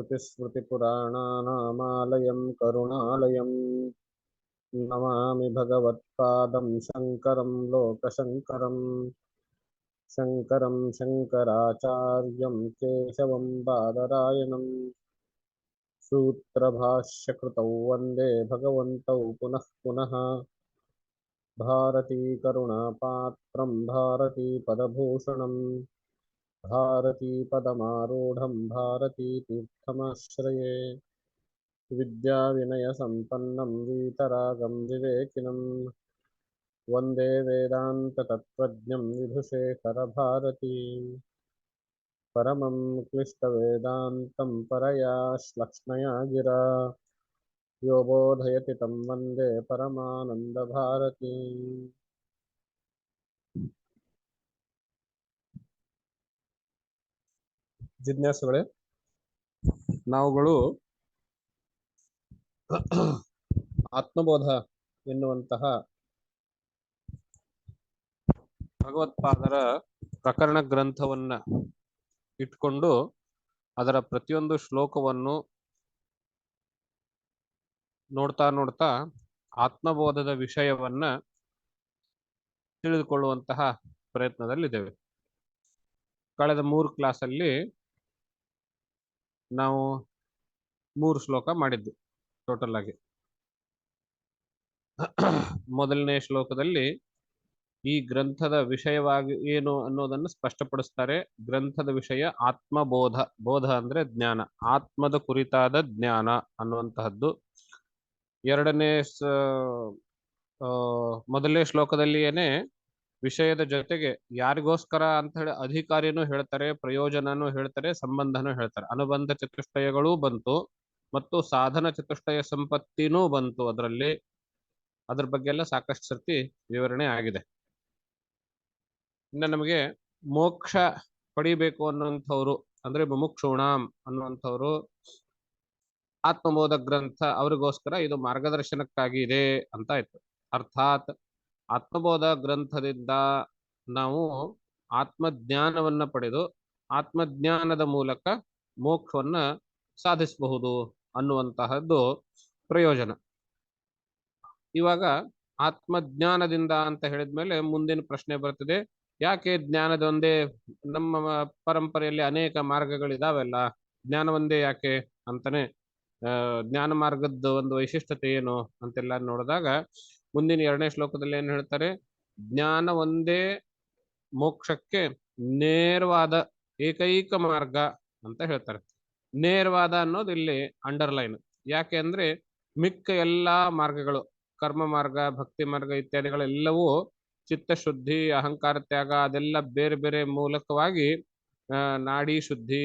श्रुतिस्मृतिपुराणानामालयं करुणालयं नमामि भगवत्पादं शङ्करं लोकशङ्करं शङ्कराचार्यं केशवं बादरायणं सूत्रभाष्यकृतौ वन्दे भगवन्तौ पुनः पुनः भारतीकरुणापात्रं भारतीपदभूषणं भारतीपदमारूढं भारतीतीर्थमाश्रये विद्याविनयसम्पन्नं वीतरागं विवेकिनं वन्दे वेदान्ततत्त्वज्ञं विधुशेखरभारतीं परमं क्लिष्टवेदान्तं परया श्लक्ष्णया गिरा यो बोधयति तं वन्दे परमानन्दभारतीम्। ಜಿಜ್ಞಾಸುಗಳೇ, ನಾವುಗಳು ಆತ್ಮಬೋಧ ಎನ್ನುವಂತಹ ಭಗವತ್ಪಾದರ ಪ್ರಕರಣ ಗ್ರಂಥವನ್ನ ಇಟ್ಕೊಂಡು ಅದರ ಪ್ರತಿಯೊಂದು ಶ್ಲೋಕವನ್ನು ನೋಡ್ತಾ ನೋಡ್ತಾ ಆತ್ಮಬೋಧದ ವಿಷಯವನ್ನ ತಿಳಿದುಕೊಳ್ಳುವಂತಹ ಪ್ರಯತ್ನದಲ್ಲಿದ್ದೇವೆ. ಕಳೆದ 3 ಕ್ಲಾಸಲ್ಲಿ ನಾವು 3 ಶ್ಲೋಕ ಮಾಡಿದ್ವಿ ಟೋಟಲ್ ಆಗಿ. ಮೊದಲನೇ ಶ್ಲೋಕದಲ್ಲಿ ಈ ಗ್ರಂಥದ ವಿಷಯವಾಗಿ ಏನು ಅನ್ನೋದನ್ನು ಸ್ಪಷ್ಟಪಡಿಸ್ತಾರೆ. ಗ್ರಂಥದ ವಿಷಯ ಆತ್ಮಬೋಧ. ಬೋಧ ಅಂದ್ರೆ ಜ್ಞಾನ, ಆತ್ಮದ ಕುರಿತಾದ ಜ್ಞಾನ ಅನ್ನುವಂತಹದ್ದು. ಮೊದಲನೇ ಶ್ಲೋಕದಲ್ಲಿ ಏನೇ ವಿಷಯದ ಜೊತೆಗೆ ಯಾರಿಗೋಸ್ಕರ ಅಂತ ಹೇಳಿ ಅಧಿಕಾರಿನೂ ಹೇಳ್ತಾರೆ, ಪ್ರಯೋಜನನೂ ಹೇಳ್ತಾರೆ, ಸಂಬಂಧನೂ ಹೇಳ್ತಾರೆ. ಅನುಬಂಧ ಚತುಷ್ಟಯಗಳೂ ಬಂತು ಮತ್ತು ಸಾಧನ ಚತುಷ್ಟಯ ಸಂಪತ್ತಿನೂ ಬಂತು. ಅದರಲ್ಲಿ ಅದ್ರ ಬಗ್ಗೆ ಎಲ್ಲ ಸಾಕಷ್ಟು ಸರ್ತಿ ವಿವರಣೆ ಆಗಿದೆ. ಇನ್ನು ನಮಗೆ ಮೋಕ್ಷ ಪಡಿಬೇಕು ಅನ್ನುವಂಥವ್ರು ಅಂದ್ರೆ ಮುಮುಕ್ಷುಣಾಂ ಅನ್ನುವಂಥವ್ರು ಆತ್ಮಬೋಧ ಗ್ರಂಥ ಅವರಿಗೋಸ್ಕರ ಇದು ಮಾರ್ಗದರ್ಶನಕ್ಕಾಗಿ ಇದೆ ಅಂತ ಆಯ್ತು. ಅರ್ಥಾತ್ ಆತ್ಮಬೋಧ ಗ್ರಂಥದಿಂದ ನಾವು ಆತ್ಮಜ್ಞಾನವನ್ನ ಪಡೆದು ಆತ್ಮಜ್ಞಾನದ ಮೂಲಕ ಮೋಕ್ಷವನ್ನ ಸಾಧಿಸಬಹುದು ಅನ್ನುವಂತಹದ್ದು ಪ್ರಯೋಜನ. ಇವಾಗ ಆತ್ಮಜ್ಞಾನದಿಂದ ಅಂತ ಹೇಳಿದ್ಮೇಲೆ ಮುಂದಿನ ಪ್ರಶ್ನೆ ಬರ್ತದೆ, ಯಾಕೆ ಜ್ಞಾನದ ಒಂದೇ? ನಮ್ಮ ಪರಂಪರೆಯಲ್ಲಿ ಅನೇಕ ಮಾರ್ಗಗಳಿದಾವೆಲ್ಲ, ಜ್ಞಾನ ಒಂದೇ ಯಾಕೆ ಅಂತಾನೆ. ಜ್ಞಾನ ಮಾರ್ಗದ ಒಂದು ವೈಶಿಷ್ಟ್ಯತೆ ಏನು ಅಂತೆಲ್ಲ ನೋಡಿದಾಗ ಮುಂದಿನ 2ನೇ ಶ್ಲೋಕದಲ್ಲಿ ಏನ್ ಹೇಳ್ತಾರೆ? ಜ್ಞಾನ ಒಂದೇ ಮೋಕ್ಷಕ್ಕೆ ನೇರವಾದ ಏಕೈಕ ಮಾರ್ಗ ಅಂತ ಹೇಳ್ತಾರೆ. ನೇರವಾದ ಅನ್ನೋದು ಇಲ್ಲಿ ಅಂಡರ್ಲೈನ್. ಯಾಕೆ ಅಂದ್ರೆ ಮಿಕ್ಕ ಎಲ್ಲಾ ಮಾರ್ಗಗಳು, ಕರ್ಮ ಮಾರ್ಗ, ಭಕ್ತಿ ಮಾರ್ಗ ಇತ್ಯಾದಿಗಳೆಲ್ಲವೂ ಚಿತ್ತಶುದ್ಧಿ, ಅಹಂಕಾರ ತ್ಯಾಗ, ಅದೆಲ್ಲ ಬೇರೆ ಬೇರೆ ಮೂಲಕವಾಗಿ ನಾಡಿ ಶುದ್ಧಿ,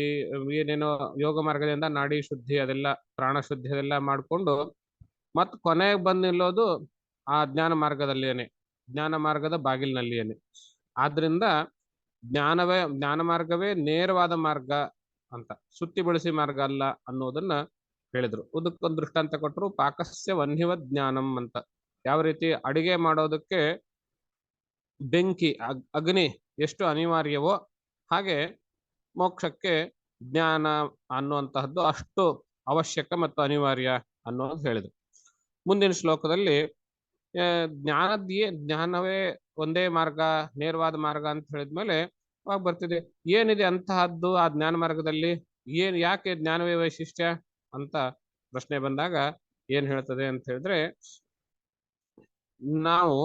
ಏನೇನೋ ಯೋಗ ಮಾರ್ಗದಿಂದ ನಾಡಿ ಶುದ್ಧಿ, ಅದೆಲ್ಲ ಪ್ರಾಣ ಶುದ್ಧಿ ಅದೆಲ್ಲ ಮಾಡಿಕೊಂಡು ಮತ್ ಕೊನೆಗೆ ಬಂದು ನಿಲ್ಲೋದು ಆ ಜ್ಞಾನ ಮಾರ್ಗದಲ್ಲಿಯೇನೆ, ಜ್ಞಾನ ಮಾರ್ಗದ ಬಾಗಿಲಿನಲ್ಲಿಯೇನೆ. ಆದ್ರಿಂದ ಜ್ಞಾನ ಮಾರ್ಗವೇ ನೇರವಾದ ಮಾರ್ಗ ಅಂತ, ಸುತ್ತಿ ಬಳಸಿ ಮಾರ್ಗ ಅಲ್ಲ ಅನ್ನೋದನ್ನ ಹೇಳಿದ್ರು. ಅದಕ್ಕೊಂದು ದೃಷ್ಟಾಂತ ಕೊಟ್ಟರು, ಪಾಕಸ್ಯ ವನ್ಹಿವ ಜ್ಞಾನಂ ಅಂತ. ಯಾವ ರೀತಿ ಅಡಿಗೆ ಮಾಡೋದಕ್ಕೆ ಬೆಂಕಿ, ಅಗ್ನಿ ಎಷ್ಟು ಅನಿವಾರ್ಯವೋ ಹಾಗೆ ಮೋಕ್ಷಕ್ಕೆ ಜ್ಞಾನ ಅನ್ನುವಂತಹದ್ದು ಅಷ್ಟು ಅವಶ್ಯಕ ಮತ್ತು ಅನಿವಾರ್ಯ ಅನ್ನೋದು ಹೇಳಿದ್ರು. ಮುಂದಿನ ಶ್ಲೋಕದಲ್ಲಿ ಜ್ಞಾನವೇ ಒಂದೇ ಮಾರ್ಗ, ನೇರವಾದ ಮಾರ್ಗ ಅಂತ ಹೇಳಿದ್ಮೇಲೆ ಅವಾಗ ಬರ್ತಿದೆ, ಏನಿದೆ ಅಂತಹದ್ದು ಆ ಜ್ಞಾನ ಮಾರ್ಗದಲ್ಲಿ? ಯಾಕೆ ಜ್ಞಾನವೇ ವೈಶಿಷ್ಟ್ಯ ಅಂತ ಪ್ರಶ್ನೆ ಬಂದಾಗ ಏನ್ ಹೇಳ್ತದೆ ಅಂತ ಹೇಳಿದ್ರೆ, ನಾವು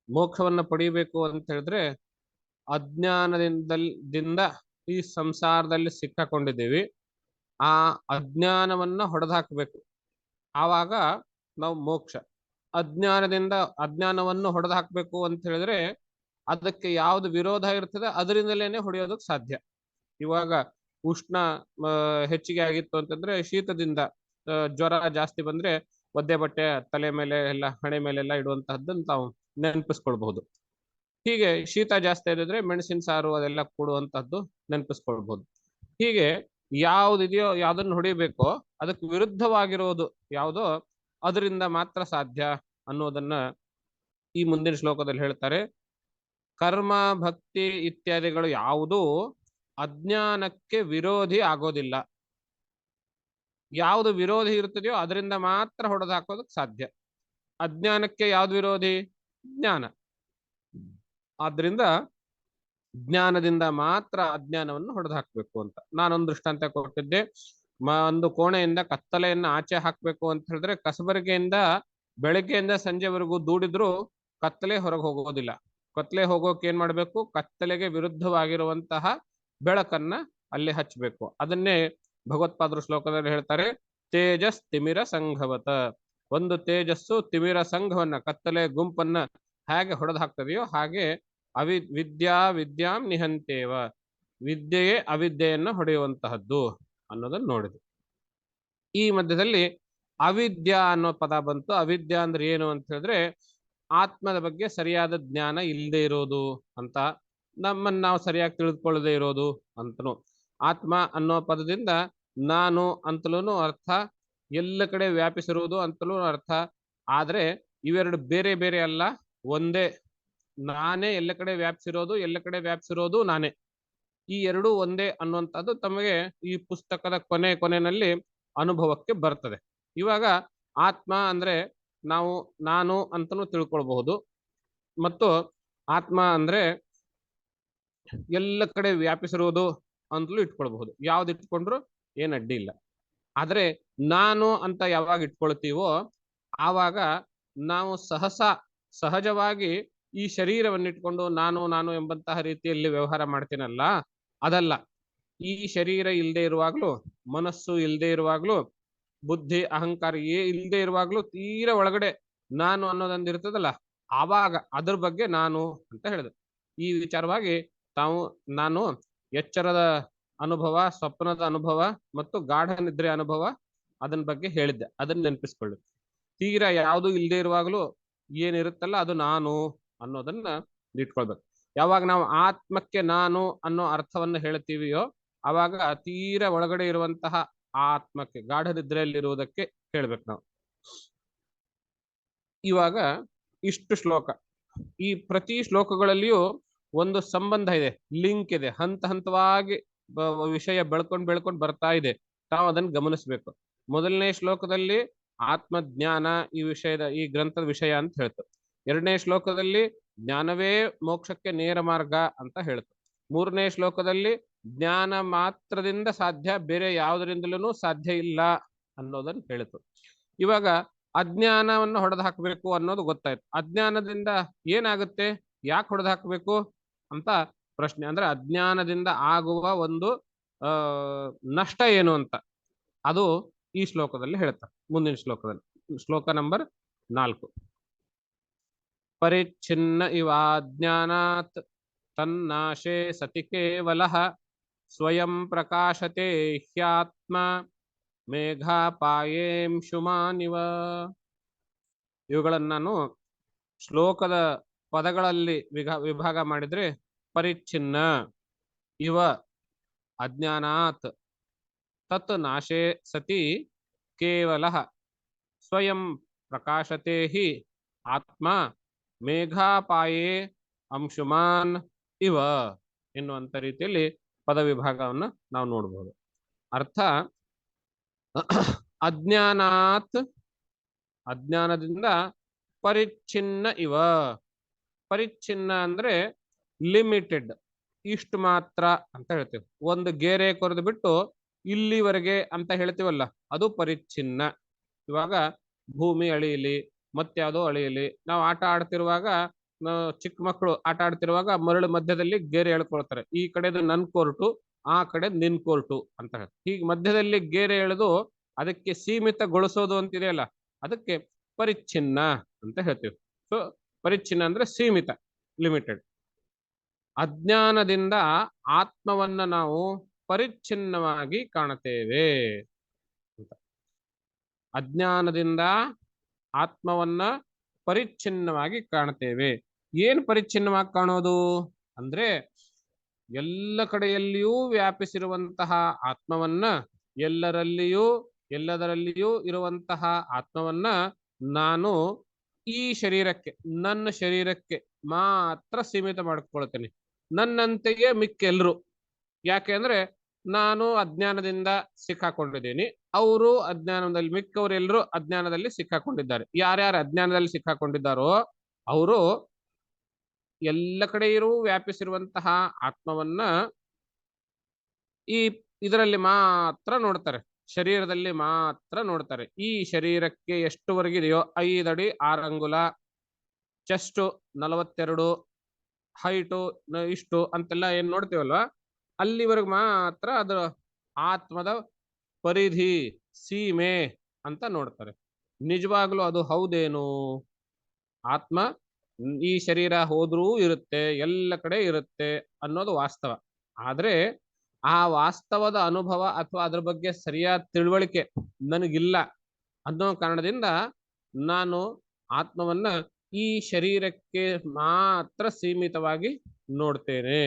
ಮೋಕ್ಷವನ್ನ ಪಡಿಬೇಕು ಅಂತ ಹೇಳಿದ್ರೆ ಅಜ್ಞಾನದಿಂದ ಈ ಸಂಸಾರದಲ್ಲಿ ಸಿಕ್ಕಾಕೊಂಡಿದ್ದೀವಿ. ಆ ಅಜ್ಞಾನವನ್ನ ಹೊಡೆದಾಕ್ಬೇಕು, ಆವಾಗ ನಾವು ಮೋಕ್ಷ. ಅಜ್ಞಾನವನ್ನು ಹೊಡೆದು ಹಾಕ್ಬೇಕು ಅಂತ ಹೇಳಿದ್ರೆ ಅದಕ್ಕೆ ಯಾವ್ದು ವಿರೋಧ ಇರ್ತದೆ ಅದರಿಂದಲೇನೆ ಹೊಡೆಯೋದಕ್ಕೆ ಸಾಧ್ಯ. ಇವಾಗ ಉಷ್ಣ ಹೆಚ್ಚಿಗೆ ಆಗಿತ್ತು ಅಂತಂದ್ರೆ, ಶೀತದಿಂದ ಜ್ವರ ಜಾಸ್ತಿ ಬಂದ್ರೆ ಒದ್ದೆ ಬಟ್ಟೆ ತಲೆ ಮೇಲೆ ಎಲ್ಲ, ಹಣೆ ಮೇಲೆಲ್ಲ ಇಡುವಂತಹದ್ದನ್ನು ತಾವು ನೆನಪಿಸ್ಕೊಳ್ಬಹುದು. ಹೀಗೆ ಶೀತ ಜಾಸ್ತಿ ಇದ್ರೆ ಮೆಣಸಿನ ಸಾರು ಅದೆಲ್ಲ ಕೊಡುವಂತಹದ್ದು ನೆನಪಿಸ್ಕೊಳ್ಬಹುದು. ಹೀಗೆ ಯಾವ್ದಿದೆಯೋ, ಯಾವ್ದನ್ನು ಹೊಡಿಬೇಕೋ ಅದಕ್ಕೆ ವಿರುದ್ಧವಾಗಿರೋದು ಯಾವುದೋ ಅದರಿಂದ ಮಾತ್ರ ಸಾಧ್ಯ ಅನ್ನೋದನ್ನ ಈ ಮುಂದಿನ ಶ್ಲೋಕದಲ್ಲಿ ಹೇಳ್ತಾರೆ. ಕರ್ಮ, ಭಕ್ತಿ ಇತ್ಯಾದಿಗಳು ಯಾವುದೂ ಅಜ್ಞಾನಕ್ಕೆ ವಿರೋಧಿ ಆಗೋದಿಲ್ಲ. ಯಾವುದು ವಿರೋಧಿ ಇರ್ತದೆಯೋ ಅದರಿಂದ ಮಾತ್ರ ಹೊಡೆದು ಹಾಕೋದಕ್ಕೆ ಸಾಧ್ಯ. ಅಜ್ಞಾನಕ್ಕೆ ಯಾವ್ದು ವಿರೋಧಿ? ಜ್ಞಾನ. ಆದ್ರಿಂದ ಜ್ಞಾನದಿಂದ ಮಾತ್ರ ಅಜ್ಞಾನವನ್ನು ಹೊಡೆದು ಹಾಕಬೇಕು ಅಂತ ನಾನೊಂದು ದೃಷ್ಟಾಂತ ಕೊಟ್ಟಿದ್ದೆ. ಒಂದು ಕೋಣೆಯಿಂದ ಕತ್ತಲೆಯನ್ನ ಆಚೆ ಹಾಕಬೇಕು ಅಂತ ಹೇಳಿದ್ರೆ ಕಸಬರಿಗೆಯಿಂದ ಬೆಳಗ್ಗೆಯಿಂದ ಸಂಜೆವರೆಗೂ ದೂಡಿದ್ರು ಕತ್ತಲೆ ಹೊರಗೆ ಹೋಗೋದಿಲ್ಲ. ಕತ್ತಲೆ ಹೋಗೋಕೆ ಏನ್ ಮಾಡ್ಬೇಕು? ಕತ್ತಲೆಗೆ ವಿರುದ್ಧವಾಗಿರುವಂತಹ ಬೆಳಕನ್ನ ಅಲ್ಲಿ ಹಚ್ಚಬೇಕು. ಅದನ್ನೇ ಭಗವತ್ಪಾದರು ಶ್ಲೋಕದಲ್ಲಿ ಹೇಳ್ತಾರೆ, ತೇಜಸ್ ತಿಮಿರ ಸಂಘವತ. ಒಂದು ತೇಜಸ್ಸು ತಿಮಿರ ಸಂಘವನ್ನ, ಕತ್ತಲೆ ಗುಂಪನ್ನ ಹೇಗೆ ಹೊಡೆದು ಹಾಕ್ತದೆಯೋ ಹಾಗೆ ವಿದ್ಯಾ ವಿದ್ಯಾಂ ನಿಹಂತೇವ, ವಿದ್ಯೆಯೇ ಅವಿದ್ಯೆಯನ್ನ ಹೊಡೆಯುವಂತಹದ್ದು ಅನ್ನೋದನ್ನ ನೋಡಿದೆ. ಈ ಮಧ್ಯದಲ್ಲಿ ಅವಿದ್ಯಾ ಅನ್ನೋ ಪದ ಬಂತು. ಅವಿದ್ಯಾ ಅಂದ್ರೆ ಏನು ಅಂತ ಹೇಳಿದ್ರೆ ಆತ್ಮದ ಬಗ್ಗೆ ಸರಿಯಾದ ಜ್ಞಾನ ಇಲ್ಲದೆ ಇರೋದು ಅಂತ, ನಮ್ಮನ್ನು ನಾವು ಸರಿಯಾಗಿ ತಿಳಿದುಕೊಳ್ಳದೆ ಇರೋದು ಅಂತನೂ. ಆತ್ಮ ಅನ್ನೋ ಪದದಿಂದ ನಾನು ಅಂತಲೂ ಅರ್ಥ, ಎಲ್ಲ ಕಡೆ ವ್ಯಾಪಿಸಿರುವುದು ಅಂತಲೂ ಅರ್ಥ. ಆದ್ರೆ ಇವೆರಡು ಬೇರೆ ಬೇರೆ ಅಲ್ಲ, ಒಂದೇ. ನಾನೇ ಎಲ್ಲ ಕಡೆ ವ್ಯಾಪಿಸಿರೋದು, ಎಲ್ಲ ಕಡೆ ವ್ಯಾಪಿಸಿರೋದು ನಾನೇ. ಈ ಎರಡೂ ಒಂದೇ ಅನ್ನುವಂಥದ್ದು ತಮಗೆ ಈ ಪುಸ್ತಕದ ಕೊನೆಯಲ್ಲಿ ಅನುಭವಕ್ಕೆ ಬರ್ತದೆ. ಇವಾಗ ಆತ್ಮ ಅಂದ್ರೆ ನಾನು ಅಂತಲೂ ತಿಳ್ಕೊಳ್ಬಹುದು, ಮತ್ತು ಆತ್ಮ ಅಂದ್ರೆ ಎಲ್ಲ ಕಡೆ ವ್ಯಾಪಿಸಿರುವುದು ಅಂತಲೂ ಇಟ್ಕೊಳ್ಬಹುದು. ಯಾವ್ದು ಇಟ್ಕೊಂಡ್ರು ಏನ್ ಅಡ್ಡಿ ಇಲ್ಲ. ಆದ್ರೆ ನಾನು ಅಂತ ಯಾವಾಗ ಇಟ್ಕೊಳ್ತೀವೋ ಆವಾಗ ನಾವು ಸಹಜವಾಗಿ ಈ ಶರೀರವನ್ನಿಟ್ಕೊಂಡು ನಾನು ಎಂಬಂತಹ ರೀತಿಯಲ್ಲಿ ವ್ಯವಹಾರ ಮಾಡ್ತೀನಲ್ಲ, ಅದಲ್ಲ. ಈ ಶರೀರ ಇಲ್ಲದೆ ಇರುವಾಗ್ಲೂ, ಮನಸ್ಸು ಇಲ್ಲದೆ ಇರುವಾಗ್ಲೂ, ಬುದ್ಧಿ ಅಹಂಕಾರ ಇಲ್ಲದೆ ಇರುವಾಗ್ಲೂ ತೀರ ಒಳಗಡೆ ನಾನು ಅನ್ನೋದೊಂದಿರ್ತದಲ್ಲ, ಆವಾಗ ಅದ್ರ ಬಗ್ಗೆ ನಾನು ಅಂತ ಹೇಳಿದೆ. ಈ ವಿಚಾರವಾಗಿ ನಾನು ಎಚ್ಚರದ ಅನುಭವ, ಸ್ವಪ್ನದ ಅನುಭವ ಮತ್ತು ಗಾಢ ನಿದ್ರೆ ಅನುಭವ ಅದನ್ನ ಬಗ್ಗೆ ಹೇಳಿದ್ದೆ. ಅದನ್ನ ನೆನಪಿಸ್ಕೊಳ್ಳಿ. ತೀರಾ ಯಾವುದು ಇಲ್ಲದೆ ಇರುವಾಗಲೂ ಏನಿರುತ್ತಲ್ಲ ಅದು ನಾನು ಅನ್ನೋದನ್ನ ಇಟ್ಕೊಳ್ಬೇಕು. ಯಾವಾಗ ನಾವು ಆತ್ಮಕ್ಕೆ ನಾನು ಅನ್ನೋ ಅರ್ಥವನ್ನು ಹೇಳ್ತೀವಿಯೋ ಆವಾಗ ತೀರಾ ಒಳಗಡೆ ಇರುವಂತಹ ಆತ್ಮಕ್ಕೆ, ಗಾಢ ನಿದ್ರೆಯಲ್ಲಿರುವುದಕ್ಕೆ ಹೇಳ್ಬೇಕು ನಾವು. ಇವಾಗ ಇಷ್ಟು ಶ್ಲೋಕ, ಈ ಪ್ರತಿ ಶ್ಲೋಕಗಳಲ್ಲಿಯೂ ಒಂದು ಸಂಬಂಧ ಇದೆ, ಲಿಂಕ್ ಇದೆ. ಹಂತವಾಗಿ ವಿಷಯ ಬೆಳ್ಕೊಂಡು ಬರ್ತಾ ಇದೆ. ತಾವು ಅದನ್ನು ಗಮನಿಸ್ಬೇಕು. ಮೊದಲನೇ ಶ್ಲೋಕದಲ್ಲಿ ಆತ್ಮಜ್ಞಾನ ಈ ಗ್ರಂಥದ ವಿಷಯ ಅಂತ ಹೇಳ್ತು. ಎರಡನೇ ಶ್ಲೋಕದಲ್ಲಿ ಜ್ಞಾನವೇ ಮೋಕ್ಷಕ್ಕೆ ನೇರ ಮಾರ್ಗ ಅಂತ ಹೇಳ್ತು. ಮೂರನೇ ಶ್ಲೋಕದಲ್ಲಿ ಜ್ಞಾನ ಮಾತ್ರದಿಂದ ಸಾಧ್ಯ, ಬೇರೆ ಯಾವುದರಿಂದಲೂ ಸಾಧ್ಯ ಇಲ್ಲ ಅನ್ನೋದನ್ನ ಹೇಳಿತು. ಇವಾಗ ಅಜ್ಞಾನವನ್ನು ಹೊಡೆದು ಹಾಕಬೇಕು ಅನ್ನೋದು ಗೊತ್ತಾಯ್ತು. ಅಜ್ಞಾನದಿಂದ ಏನಾಗುತ್ತೆ, ಯಾಕೆ ಹೊಡೆದು ಹಾಕಬೇಕು ಅಂತ ಪ್ರಶ್ನೆ. ಅಂದ್ರೆ ಅಜ್ಞಾನದಿಂದ ಆಗುವ ಒಂದು ನಷ್ಟ ಏನು ಅಂತ ಅದು ಈ ಶ್ಲೋಕದಲ್ಲಿ ಹೇಳ್ತಾರೆ. ಮುಂದಿನ ಶ್ಲೋಕದಲ್ಲಿ, ಶ್ಲೋಕ ನಂಬರ್ 4. ಪರಿಚ್ಛಿನ್ನ ಇವಾಜ್ಞಾನಾತ್ ತನ್ನಾಶೇ ಸತಿ ಕೇವಲಃ ಸ್ವಯಂ ಪ್ರಕಾಶತೆ ಹ್ಯಾತ್ಮ ಮೇಘಾಪಾಯೇಂಶುಮಾನಿವ. ಇವುಗಳನ್ನು ನಾನು ಶ್ಲೋಕದ ಪದಗಳಲ್ಲಿ ವಿಭಾಗ ಮಾಡಿದ್ರೆ, ಪರಿಚ್ಛಿನ್ನ ಇವ ಅಜ್ಞಾನಾತ್ ತತ್ ನಾಶೇ ಸತಿ ಕೇವಲಃ ಸ್ವಯಂ ಪ್ರಕಾಶತೆ ಹಿ ಆತ್ಮ ಮೇಘಾಪಾಯೇ ಅಂಶುಮಾನ್ ಇವ ಎನ್ನುವಂತ ರೀತಿಯಲ್ಲಿ ಪದ ವಿಭಾಗವನ್ನು ನಾವು ನೋಡಬಹುದು. ಅರ್ಥ, ಅಜ್ಞಾನದಿಂದ ಪರಿಚ್ಛಿನ್ನ ಇವ. ಪರಿಚ್ಛಿನ್ನ ಅಂದ್ರೆ ಲಿಮಿಟೆಡ್, ಇಷ್ಟು ಮಾತ್ರ ಅಂತ ಹೇಳ್ತೇವೆ. ಒಂದು ಗೆರೆ ಕೊರೆದು ಬಿಟ್ಟು ಇಲ್ಲಿವರೆಗೆ ಅಂತ ಹೇಳ್ತೀವಲ್ಲ, ಅದು ಪರಿಚ್ಛಿನ್ನ. ಇವಾಗ ಭೂಮಿ ಅಳಿಯಲಿ, ಮತ್ಯಾವುದೋ ಅಳಿಯಲಿ, ನಾವು ಆಟ ಆಡ್ತಿರುವಾಗ, ಚಿಕ್ಕ ಮಕ್ಕಳು ಆಟ ಆಡ್ತಿರುವಾಗ ಮರಳು ಮಧ್ಯದಲ್ಲಿ ಗೆರೆ ಎಳ್ಕೊಳ್ತಾರೆ. ಈ ಕಡೆದು ನನ್ ಕೋರ್ಟು, ಆ ಕಡೆ ನಿನ್ ಕೋರ್ಟು ಅಂತ ಹೇಳಿ. ಹೀಗೆ ಮಧ್ಯದಲ್ಲಿ ಗೆರೆ ಎಳೆದು ಅದಕ್ಕೆ ಸೀಮಿತಗೊಳಿಸೋದು ಅಂತಿದೆಯಲ್ಲ, ಅದಕ್ಕೆ ಪರಿಚ್ಛಿನ್ನ ಅಂತ ಹೇಳ್ತೀವಿ. ಸೊ ಪರಿಚ್ಛಿನ್ನ ಅಂದ್ರೆ ಸೀಮಿತ, ಲಿಮಿಟೆಡ್. ಅಜ್ಞಾನದಿಂದ ಆತ್ಮವನ್ನ ನಾವು ಪರಿಚ್ಛಿನ್ನವಾಗಿ ಕಾಣುತ್ತೇವೆ ಅಂತ. ಅಜ್ಞಾನದಿಂದ ಆತ್ಮವನ್ನ ಪರಿಚ್ಛಿನ್ನವಾಗಿ ಕಾಣುತ್ತೇವೆ. ಏನ್ ಪರಿಚ್ಛಿನ್ನವಾಗಿ ಕಾಣೋದು ಅಂದ್ರೆ, ಎಲ್ಲ ಕಡೆಯಲ್ಲಿಯೂ ವ್ಯಾಪಿಸಿರುವಂತಹ ಆತ್ಮವನ್ನ, ಎಲ್ಲದರಲ್ಲಿಯೂ ಇರುವಂತಹ ಆತ್ಮವನ್ನ ನಾನು ಈ ಶರೀರಕ್ಕೆ, ನನ್ನ ಶರೀರಕ್ಕೆ ಮಾತ್ರ ಸೀಮಿತ ಮಾಡ್ಕೊಳ್ತೇನೆ. ನನ್ನಂತೆಯೇ ಮಿಕ್ಕೆಲ್ರು. ಯಾಕೆ ಅಂದ್ರೆ ನಾನು ಅಜ್ಞಾನದಿಂದ ಸಿಕ್ಕಾಕೊಂಡಿದ್ದೀನಿ, ಅವರು ಅಜ್ಞಾನದಲ್ಲಿ, ಮಿಕ್ಕವರೆಲ್ಲರೂ ಅಜ್ಞಾನದಲ್ಲಿ ಸಿಕ್ಕಾಕೊಂಡಿದ್ದಾರೆ. ಯಾರ್ಯಾರು ಅಜ್ಞಾನದಲ್ಲಿ ಸಿಕ್ಕಾಕೊಂಡಿದ್ದಾರೋ ಅವರು ಎಲ್ಲ ಕಡೆಯೂ ವ್ಯಾಪಿಸಿರುವಂತಹ ಆತ್ಮವನ್ನ ಈ ಇದರಲ್ಲಿ ಮಾತ್ರ ನೋಡ್ತಾರೆ, ಶರೀರದಲ್ಲಿ ಮಾತ್ರ ನೋಡ್ತಾರೆ. ಈ ಶರೀರಕ್ಕೆ ಎಷ್ಟುವರೆಗಿದೆಯೋ 5 ಅಡಿ 6 ಅಂಗುಲ, ಚೆಸ್ಟ್ 42, ಹೈಟು ಇಷ್ಟು ಅಂತೆಲ್ಲ ಏನ್ ನೋಡ್ತೀವಲ್ವಾ, ಅಲ್ಲಿವರೆಗೂ ಮಾತ್ರ ಅದರ ಆತ್ಮದ ಪರಿಧಿ, ಸೀಮೆ ಅಂತ ನೋಡ್ತಾರೆ. ನಿಜವಾಗ್ಲೂ ಅದು ಹೌದೇನು? ಆತ್ಮ ಈ ಶರೀರ ಹೋದ್ರೂ ಇರುತ್ತೆ, ಎಲ್ಲ ಕಡೆ ಇರುತ್ತೆ ಅನ್ನೋದು ವಾಸ್ತವ. ಆದ್ರೆ ಆ ವಾಸ್ತವದ ಅನುಭವ ಅಥವಾ ಅದ್ರ ಬಗ್ಗೆ ಸರಿಯಾದ ತಿಳುವಳಿಕೆ ನನಗಿಲ್ಲ ಅನ್ನೋ ಕಾರಣದಿಂದ ನಾನು ಆತ್ಮವನ್ನ ಈ ಶರೀರಕ್ಕೆ ಮಾತ್ರ ಸೀಮಿತವಾಗಿ ನೋಡ್ತೇನೆ,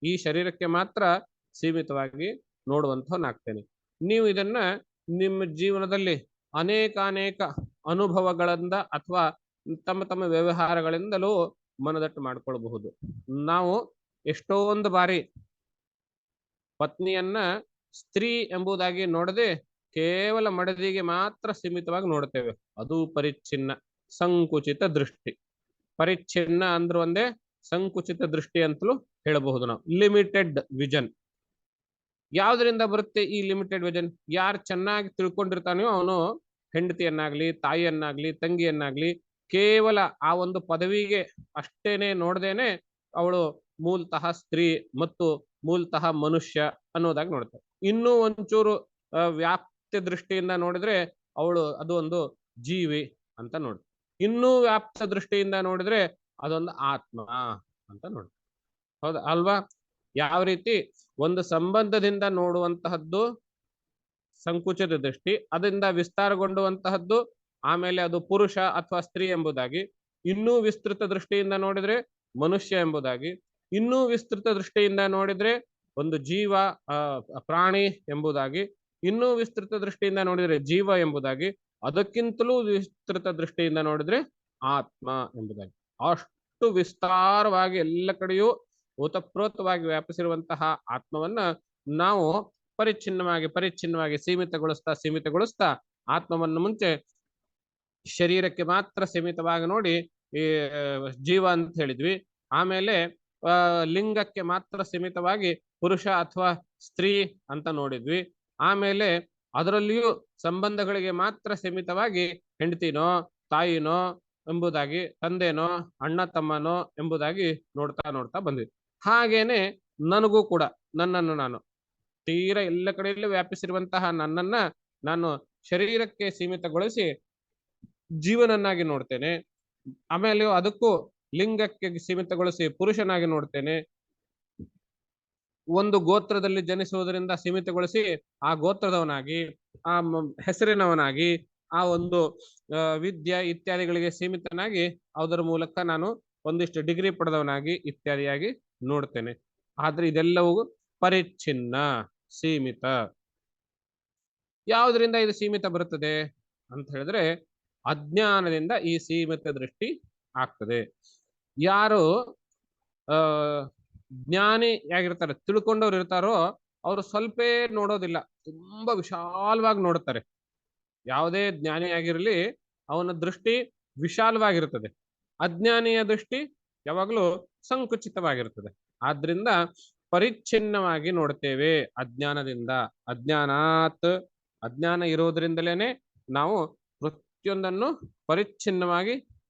ಈ ಶರೀರಕ್ಕೆ ಮಾತ್ರ ಸೀಮಿತವಾಗಿ ನೋಡುವಂಥವನಾಗ್ತೇನೆ. ನೀವು ಇದನ್ನ ನಿಮ್ಮ ಜೀವನದಲ್ಲಿ ಅನೇಕ ಅನುಭವಗಳಿಂದ ಅಥವಾ ತಮ್ಮ ತಮ್ಮ ವ್ಯವಹಾರಗಳಿಂದಲೂ ಮನದಟ್ಟು ಮಾಡ್ಕೊಳ್ಬಹುದು. ನಾವು ಎಷ್ಟೊಂದು ಬಾರಿ ಪತ್ನಿಯನ್ನ ಸ್ತ್ರೀ ಎಂಬುದಾಗಿ ನೋಡದೆ ಕೇವಲ ಮಡದಿಗೆ ಮಾತ್ರ ಸೀಮಿತವಾಗಿ ನೋಡ್ತೇವೆ. ಅದು ಪರಿಚ್ಛಿನ್ನ, ಸಂಕುಚಿತ ದೃಷ್ಟಿ. ಪರಿಚ್ಛಿನ್ನ ಅಂದ್ರೂ ಒಂದೇ, ಸಂಕುಚಿತ ದೃಷ್ಟಿ ಅಂತಲೂ ಹೇಳಬಹುದು ನಾವು. Limited vision. ಯಾವ್ದ್ರಿಂದ ಬರುತ್ತೆ ಈ ಲಿಮಿಟೆಡ್ ವಿಷನ್? ಯಾರು ಚೆನ್ನಾಗಿ ತಿಳ್ಕೊಂಡಿರ್ತಾನೋ ಅವನು ಹೆಂಡತಿಯನ್ನಾಗ್ಲಿ, ತಾಯಿಯನ್ನಾಗ್ಲಿ, ತಂಗಿಯನ್ನಾಗ್ಲಿ ಕೇವಲ ಆ ಒಂದು ಪದವಿಗೆ ಅಷ್ಟೇನೆ ನೋಡ್ದೇನೆ ಅವಳು ಮೂಲತಃ ಸ್ತ್ರೀ ಮತ್ತು ಮೂಲತಃ ಮನುಷ್ಯ ಅನ್ನೋದಾಗಿ ನೋಡ್ತಾರೆ. ಇನ್ನೂ ಒಂಚೂರು ವ್ಯಾಪ್ತಿ ದೃಷ್ಟಿಯಿಂದ ನೋಡಿದ್ರೆ ಅದು ಒಂದು ಜೀವಿ ಅಂತ ನೋಡಿ. ಇನ್ನೂ ವ್ಯಾಪ್ತ ದೃಷ್ಟಿಯಿಂದ ನೋಡಿದ್ರೆ ಅದೊಂದು ಆತ್ಮ ಅಂತ ನೋಡಿ. ಹೌದಾ ಅಲ್ವಾ? ಯಾವ ರೀತಿ ಒಂದು ಸಂಬಂಧದಿಂದ ನೋಡುವಂತಹದ್ದು ಸಂಕುಚಿತ ದೃಷ್ಟಿ, ಅದರಿಂದ ವಿಸ್ತಾರಗೊಂಡುವಂತಹದ್ದು ಆಮೇಲೆ ಅದು ಪುರುಷ ಅಥವಾ ಸ್ತ್ರೀ ಎಂಬುದಾಗಿ, ಇನ್ನೂ ವಿಸ್ತೃತ ದೃಷ್ಟಿಯಿಂದ ನೋಡಿದ್ರೆ ಮನುಷ್ಯ ಎಂಬುದಾಗಿ, ಇನ್ನೂ ವಿಸ್ತೃತ ದೃಷ್ಟಿಯಿಂದ ನೋಡಿದ್ರೆ ಒಂದು ಜೀವ, ಪ್ರಾಣಿ ಎಂಬುದಾಗಿ, ಇನ್ನೂ ವಿಸ್ತೃತ ದೃಷ್ಟಿಯಿಂದ ನೋಡಿದ್ರೆ ಜೀವ ಎಂಬುದಾಗಿ, ಅದಕ್ಕಿಂತಲೂ ವಿಸ್ತೃತ ದೃಷ್ಟಿಯಿಂದ ನೋಡಿದ್ರೆ ಆತ್ಮ ಎಂಬುದಾಗಿ. ಅಷ್ಟು ವಿಸ್ತಾರವಾಗಿ ಎಲ್ಲ ಕಡೆಯೂ ಓತಪ್ರೋತವಾಗಿ ವ್ಯಾಪಿಸಿರುವಂತಹ ಆತ್ಮವನ್ನ ನಾವು ಪರಿಚ್ಛಿನ್ನವಾಗಿ ಸೀಮಿತಗೊಳಿಸ್ತಾ ಆತ್ಮವನ್ನು ಮುಂಚೆ ಶರೀರಕ್ಕೆ ಮಾತ್ರ ಸೀಮಿತವಾಗಿ ನೋಡಿ ಈ ಜೀವ ಅಂತ ಹೇಳಿದ್ವಿ. ಆಮೇಲೆ ಲಿಂಗಕ್ಕೆ ಮಾತ್ರ ಸೀಮಿತವಾಗಿ ಪುರುಷ ಅಥವಾ ಸ್ತ್ರೀ ಅಂತ ನೋಡಿದ್ವಿ. ಆಮೇಲೆ ಅದರಲ್ಲಿಯೂ ಸಂಬಂಧಗಳಿಗೆ ಮಾತ್ರ ಸೀಮಿತವಾಗಿ ಹೆಂಡತಿನೋ ತಾಯಿನೋ ಎಂಬುದಾಗಿ, ತಂದೆನೋ ಅಣ್ಣ ತಮ್ಮನೋ ಎಂಬುದಾಗಿ ನೋಡ್ತಾ ಬಂದ್ವಿ. ಹಾಗೇನೆ ನನಗೂ ಕೂಡ ನನ್ನನ್ನು ನಾನು ತೀರ ಎಲ್ಲ ಕಡೆಯಲ್ಲೂ ವ್ಯಾಪಿಸಿರುವಂತಹ ನನ್ನನ್ನ ನಾನು ಶರೀರಕ್ಕೆ ಸೀಮಿತಗೊಳಿಸಿ ಜೀವನನ್ನಾಗಿ ನೋಡ್ತೇನೆ. ಆಮೇಲೆ ಅದಕ್ಕೂ ಲಿಂಗಕ್ಕೆ ಸೀಮಿತಗೊಳಿಸಿ ಪುರುಷನಾಗಿ ನೋಡ್ತೇನೆ. ಒಂದು ಗೋತ್ರದಲ್ಲಿ ಜನಿಸುವುದರಿಂದ ಸೀಮಿತಗೊಳಿಸಿ ಆ ಗೋತ್ರದವನಾಗಿ, ಆ ಹೆಸರಿನವನಾಗಿ, ಆ ಒಂದು ವಿದ್ಯೆ ಇತ್ಯಾದಿಗಳಿಗೆ ಸೀಮಿತನಾಗಿ ಅದರ ಮೂಲಕ ನಾನು ಒಂದಿಷ್ಟು ಡಿಗ್ರಿ ಪಡೆದವನಾಗಿ ಇತ್ಯಾದಿಯಾಗಿ ನೋಡ್ತೇನೆ. ಆದ್ರೆ ಇದೆಲ್ಲವೂ ಪರಿಚ್ಛಿನ್ನ, ಸೀಮಿತ. ಯಾವುದರಿಂದ ಇದು ಸೀಮಿತ ಬರುತ್ತದೆ ಅಂತ ಹೇಳಿದ್ರೆ ಅಜ್ಞಾನದಿಂದ ಈ ಸೀಮಿತ ದೃಷ್ಟಿ ಆಗ್ತದೆ. ಯಾರು ಜ್ಞಾನಿಯಾಗಿರ್ತಾರೆ, ತಿಳ್ಕೊಂಡವ್ರು ಇರ್ತಾರೋ ಅವರು ಸ್ವಲ್ಪ ನೋಡೋದಿಲ್ಲ, ತುಂಬಾ ವಿಶಾಲವಾಗಿ ನೋಡ್ತಾರೆ. ಯಾವುದೇ ಜ್ಞಾನಿಯಾಗಿರ್ಲಿ ಅವನ ದೃಷ್ಟಿ ವಿಶಾಲವಾಗಿರ್ತದೆ. ಅಜ್ಞಾನಿಯ ದೃಷ್ಟಿ ಯಾವಾಗಲೂ ಸಂಕುಚಿತವಾಗಿರ್ತದೆ. ಆದ್ರಿಂದ ಪರಿಚ್ಛಿನ್ನವಾಗಿ ನೋಡ್ತೇವೆ ಅಜ್ಞಾನದಿಂದ. ಅಜ್ಞಾನ ಇರೋದ್ರಿಂದಲೇನೆ ನಾವು ಪ್ರತಿಯೊಂದನ್ನು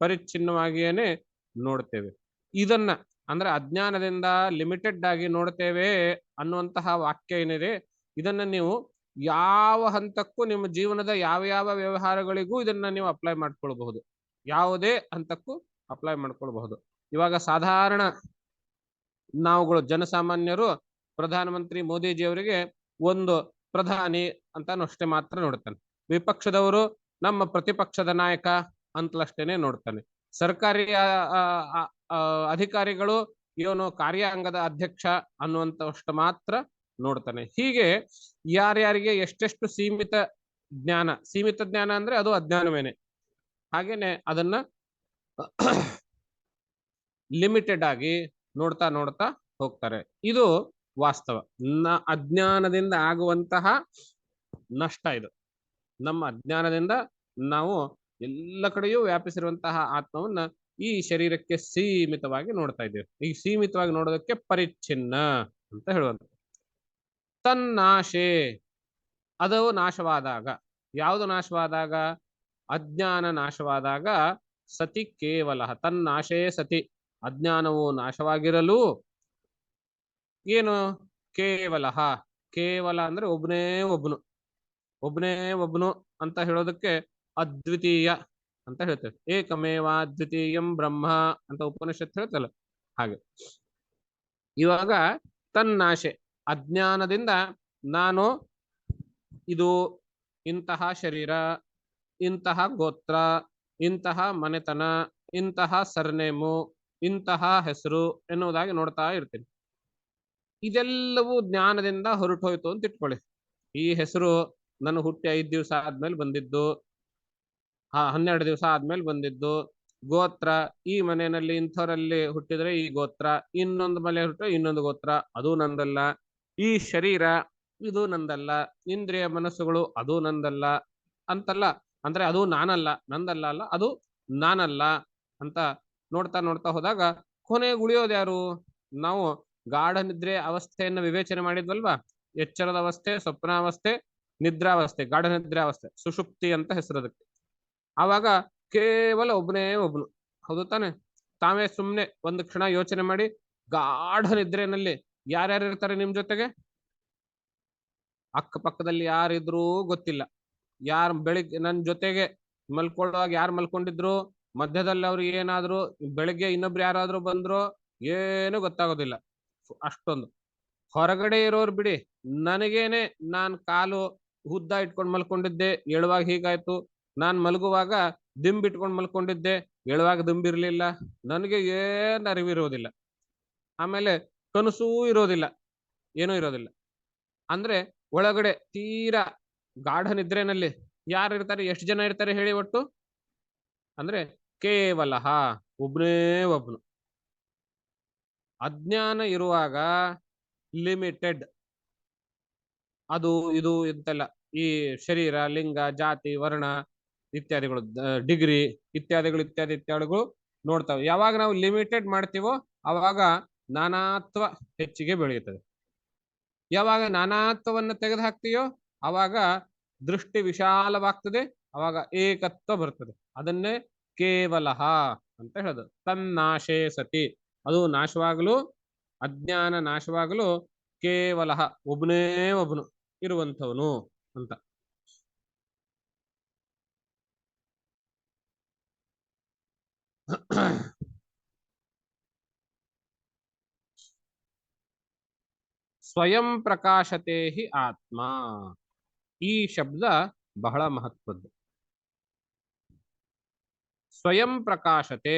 ಪರಿಚ್ಛಿನ್ನವಾಗಿಯೇನೆ ನೋಡ್ತೇವೆ. ಇದನ್ನ ಅಂದ್ರೆ ಅಜ್ಞಾನದಿಂದ ಲಿಮಿಟೆಡ್ ಆಗಿ ನೋಡ್ತೇವೆ ಅನ್ನುವಂತಹ ವಾಕ್ಯ ಏನಿದೆ, ಇದನ್ನ ನೀವು ಯಾವ ಹಂತಕ್ಕೂ ನಿಮ್ಮ ಜೀವನದ ಯಾವ ವ್ಯವಹಾರಗಳಿಗೂ ಇದನ್ನ ನೀವು ಅಪ್ಲೈ ಮಾಡ್ಕೊಳ್ಬಹುದು. ಯಾವುದೇ ಹಂತಕ್ಕೂ ಅಪ್ಲೈ ಮಾಡ್ಕೊಳ್ಬಹುದು. ಇವಾಗ ಸಾಧಾರಣ ನಾವುಗಳು ಜನಸಾಮಾನ್ಯರು ಪ್ರಧಾನಮಂತ್ರಿ ಮೋದಿಜಿಯವರಿಗೆ ಒಂದು ಪ್ರಧಾನಿ ಅಂತ ಅಷ್ಟೇ ಮಾತ್ರ ನೋಡ್ತಾನೆ. ವಿಪಕ್ಷದವರು ನಮ್ಮ ಪ್ರತಿಪಕ್ಷದ ನಾಯಕ ಅಂತಲಷ್ಟೇನೆ ನೋಡ್ತಾನೆ. ಸರ್ಕಾರಿ ಅಧಿಕಾರಿಗಳು ಇವನು ಕಾರ್ಯಾಂಗದ ಅಧ್ಯಕ್ಷ ಅನ್ನುವಂತಷ್ಟು ಮಾತ್ರ ನೋಡ್ತಾನೆ. ಹೀಗೆ ಯಾರ್ಯಾರಿಗೆ ಎಷ್ಟೆಷ್ಟು ಸೀಮಿತ ಜ್ಞಾನ ಅಂದ್ರೆ ಅದು ಅಜ್ಞಾನವೇನೆ. ಹಾಗೇನೆ ಅದನ್ನ ಲಿಮಿಟೆಡ್ ಆಗಿ ನೋಡ್ತಾ ಹೋಗ್ತಾರೆ. ಇದು ವಾಸ್ತವ. ಅಜ್ಞಾನದಿಂದ ಆಗುವಂತಹ ನಷ್ಟ ಇದು. ನಮ್ಮ ಅಜ್ಞಾನದಿಂದ ನಾವು ಎಲ್ಲ ಕಡೆಯೂ ವ್ಯಾಪಿಸಿರುವಂತಹ ಆತ್ಮವನ್ನ ಈ ಶರೀರಕ್ಕೆ ಸೀಮಿತವಾಗಿ ನೋಡ್ತಾ ಇದ್ದೇವೆ. ಈ ಸೀಮಿತವಾಗಿ ನೋಡೋದಕ್ಕೆ ಪರಿಚ್ಛಿನ್ನ ಅಂತ ಹೇಳುವಂತ. ತನ್ನಾಶೆ, ಅದು ನಾಶವಾದಾಗ, ಯಾವುದು ನಾಶವಾದಾಗ? ಅಜ್ಞಾನ ನಾಶವಾದಾಗ ಸತಿ ಕೇವಲ ತನ್ನಾಶೇ ಸತಿ, ಅಜ್ಞಾನವು ನಾಶವಾಗಿರಲು ಏನು? ಕೇವಲ, ಕೇವಲ ಅಂದ್ರೆ ಒಬ್ಬನೇ ಒಬ್ಬನು, ಒಬ್ಬನೇ ಒಬ್ಬನು ಅಂತ ಹೇಳೋದಕ್ಕೆ ಅದ್ವಿತೀಯ ಅಂತ ಹೇಳ್ತೇವೆ. ಏಕಮೇವ ದ್ವಿತೀಯಂ ಬ್ರಹ್ಮ ಅಂತ ಉಪನಿಷತ್ ಹೇಳ್ತಲ್ಲ ಹಾಗೆ. ಇವಾಗ ತನ್ನಾಶೆ, ಅಜ್ಞಾನದಿಂದ ನಾನು ಇದು ಇಂತಹ ಶರೀರ, ಇಂತಹ ಗೋತ್ರ, ಇಂತಹ ಮನೆತನ, ಇಂತಹ ಸರ್ನೇಮು, ಇಂತಹ ಹೆಸರು ಎನ್ನುವುದಾಗಿ ನೋಡ್ತಾ ಇರ್ತೀನಿ. ಇದೆಲ್ಲವೂ ಜ್ಞಾನದಿಂದ ಹೊರಟೋಯ್ತು ಅಂತ ಇಟ್ಕೊಳ್ಳಿ. ಈ ಹೆಸರು ನಾನು ಹುಟ್ಟಿ 5 ದಿವಸ ಆದ್ಮೇಲೆ ಬಂದಿದ್ದು, 12 ದಿವಸ ಆದ್ಮೇಲೆ ಬಂದಿದ್ದು. ಗೋತ್ರ, ಈ ಮನೆಯಲ್ಲಿ ಇಂಥವರಲ್ಲಿ ಹುಟ್ಟಿದ್ರೆ ಈ ಗೋತ್ರ, ಇನ್ನೊಂದು ಮನೆ ಹುಟ್ಟಿದ್ರೆ ಇನ್ನೊಂದು ಗೋತ್ರ, ಅದು ನಂದಲ್ಲ. ಈ ಶರೀರ ಇದು ನಂದಲ್ಲ, ಇಂದ್ರಿಯ ಮನಸ್ಸುಗಳು ಅದು ನಂದಲ್ಲ ಅಂತಲ್ಲ, ಅಂದ್ರೆ ಅದು ನಾನಲ್ಲ, ನಂದಲ್ಲ ಅಲ್ಲ, ಅದು ನಾನಲ್ಲ ಅಂತ ನೋಡ್ತಾ ನೋಡ್ತಾ ಹೋದಾಗ ಕೊನೆಗೆ ಉಳಿಯೋದು ಯಾರು? ನಾವು ಗಾಢ ನಿದ್ರೆ ಅವಸ್ಥೆಯನ್ನು ವಿವೇಚನೆ ಮಾಡಿದ್ವಲ್ವಾ? ಎಚ್ಚರದ ಅವಸ್ಥೆ, ಸ್ವಪ್ನಾವಸ್ಥೆ, ನಿದ್ರಾವಸ್ಥೆ, ಗಾಢ ನಿದ್ರಾವಸ್ಥೆ, ಸುಷುಪ್ತಿ ಅಂತ ಹೆಸರು ಅದಕ್ಕೆ. ಆವಾಗ ಕೇವಲ ಒಬ್ಬನೇ ಒಬ್ನು, ಹೌದು ತಾನೆ? ತಾವೇ ಸುಮ್ನೆ ಒಂದು ಕ್ಷಣ ಯೋಚನೆ ಮಾಡಿ, ಗಾಢ ನಿದ್ರೆನಲ್ಲಿ ಯಾರ್ಯಾರು ಇರ್ತಾರೆ ನಿಮ್ ಜೊತೆಗೆ? ಅಕ್ಕಪಕ್ಕದಲ್ಲಿ ಯಾರಿದ್ರೂ ಗೊತ್ತಿಲ್ಲ. ಯಾರು ಬೆಳಿಗ್ಗೆ ನನ್ನ ಜೊತೆಗೆ ಮಲ್ಕೊಳ್ಳುವಾಗ ಯಾರು ಮಲ್ಕೊಂಡಿದ್ರು, ಮಧ್ಯದಲ್ಲಿ ಅವ್ರು ಏನಾದ್ರು, ಬೆಳಿಗ್ಗೆ ಇನ್ನೊಬ್ರು ಯಾರಾದ್ರೂ ಬಂದ್ರು, ಏನು ಗೊತ್ತಾಗೋದಿಲ್ಲ. ಅಷ್ಟೊಂದು ಹೊರಗಡೆ ಇರೋರು ಬಿಡಿ, ನನಗೇನೆ ನಾನ್ ಕಾಲು ಉದ್ದ ಇಟ್ಕೊಂಡು ಮಲ್ಕೊಂಡಿದ್ದೆ, ಏಳುವಾಗ ಹೀಗಾಯ್ತು. ನಾನ್ ಮಲಗುವಾಗ ದಿಂಬಿಟ್ಕೊಂಡು ಮಲ್ಕೊಂಡಿದ್ದೆ, ಏಳುವಾಗ ದಿಂಬಿರ್ಲಿಲ್ಲ. ನನಗೆ ಏನ್ ಅರಿವಿರೋದಿಲ್ಲ. ಆಮೇಲೆ ಕನಸೂ ಇರೋದಿಲ್ಲ, ಏನೂ ಇರೋದಿಲ್ಲ. ಅಂದ್ರೆ ಒಳಗಡೆ ತೀರಾ ಗಾಢ ನಿದ್ರೆನಲ್ಲಿ ಯಾರು ಇರ್ತಾರೆ? ಎಷ್ಟು ಜನ ಇರ್ತಾರೆ ಹೇಳಿ ಒಟ್ಟು? ಅಂದ್ರೆ ಕೇವಲ ಒಬ್ನೇ ಒಬ್ನು. ಅಜ್ಞಾನ ಇರುವಾಗ ಲಿಮಿಟೆಡ್, ಅದು ಇದು ಇಂತೆಲ್ಲ ಈ ಶರೀರ, ಲಿಂಗ, ಜಾತಿ, ವರ್ಣ ಇತ್ಯಾದಿಗಳು, ಡಿಗ್ರಿ ಇತ್ಯಾದಿಗಳು ನೋಡ್ತಾವೆ. ಯಾವಾಗ ನಾವು ಲಿಮಿಟೆಡ್ ಮಾಡ್ತೀವೋ ಅವಾಗ ನಾನಾತ್ವ ಹೆಚ್ಚಿಗೆ ಬೆಳೆಯುತ್ತದೆ. ಯಾವಾಗ ನಾನಾತ್ವವನ್ನು ತೆಗೆದು ಹಾಕ್ತೀಯೋ ಅವಾಗ ದೃಷ್ಟಿ ವಿಶಾಲವಾಗ್ತದೆ, ಅವಾಗ ಏಕತ್ವ ಬರ್ತದೆ. ಅದನ್ನೇ ಕೇವಲ ಅಂತ ಹೇಳೋದು. ತನ್ನಾಶೇ ಸತಿ, ಅದು ನಾಶವಾಗಲು, ಅಜ್ಞಾನ ನಾಶವಾಗಲು ಕೇವಲ ಒಬ್ಬನೇ ಒಬ್ಬನು ಇರುವಂಥವನು ಅಂತ. ಸ್ವಯಂ ಪ್ರಕಾಶತೆ ಹಿ ಆತ್ಮ, ಈ ಶಬ್ದ ಬಹಳ ಮಹತ್ವದ್ದು. ಸ್ವಯಂ ಪ್ರಕಾಶತೆ,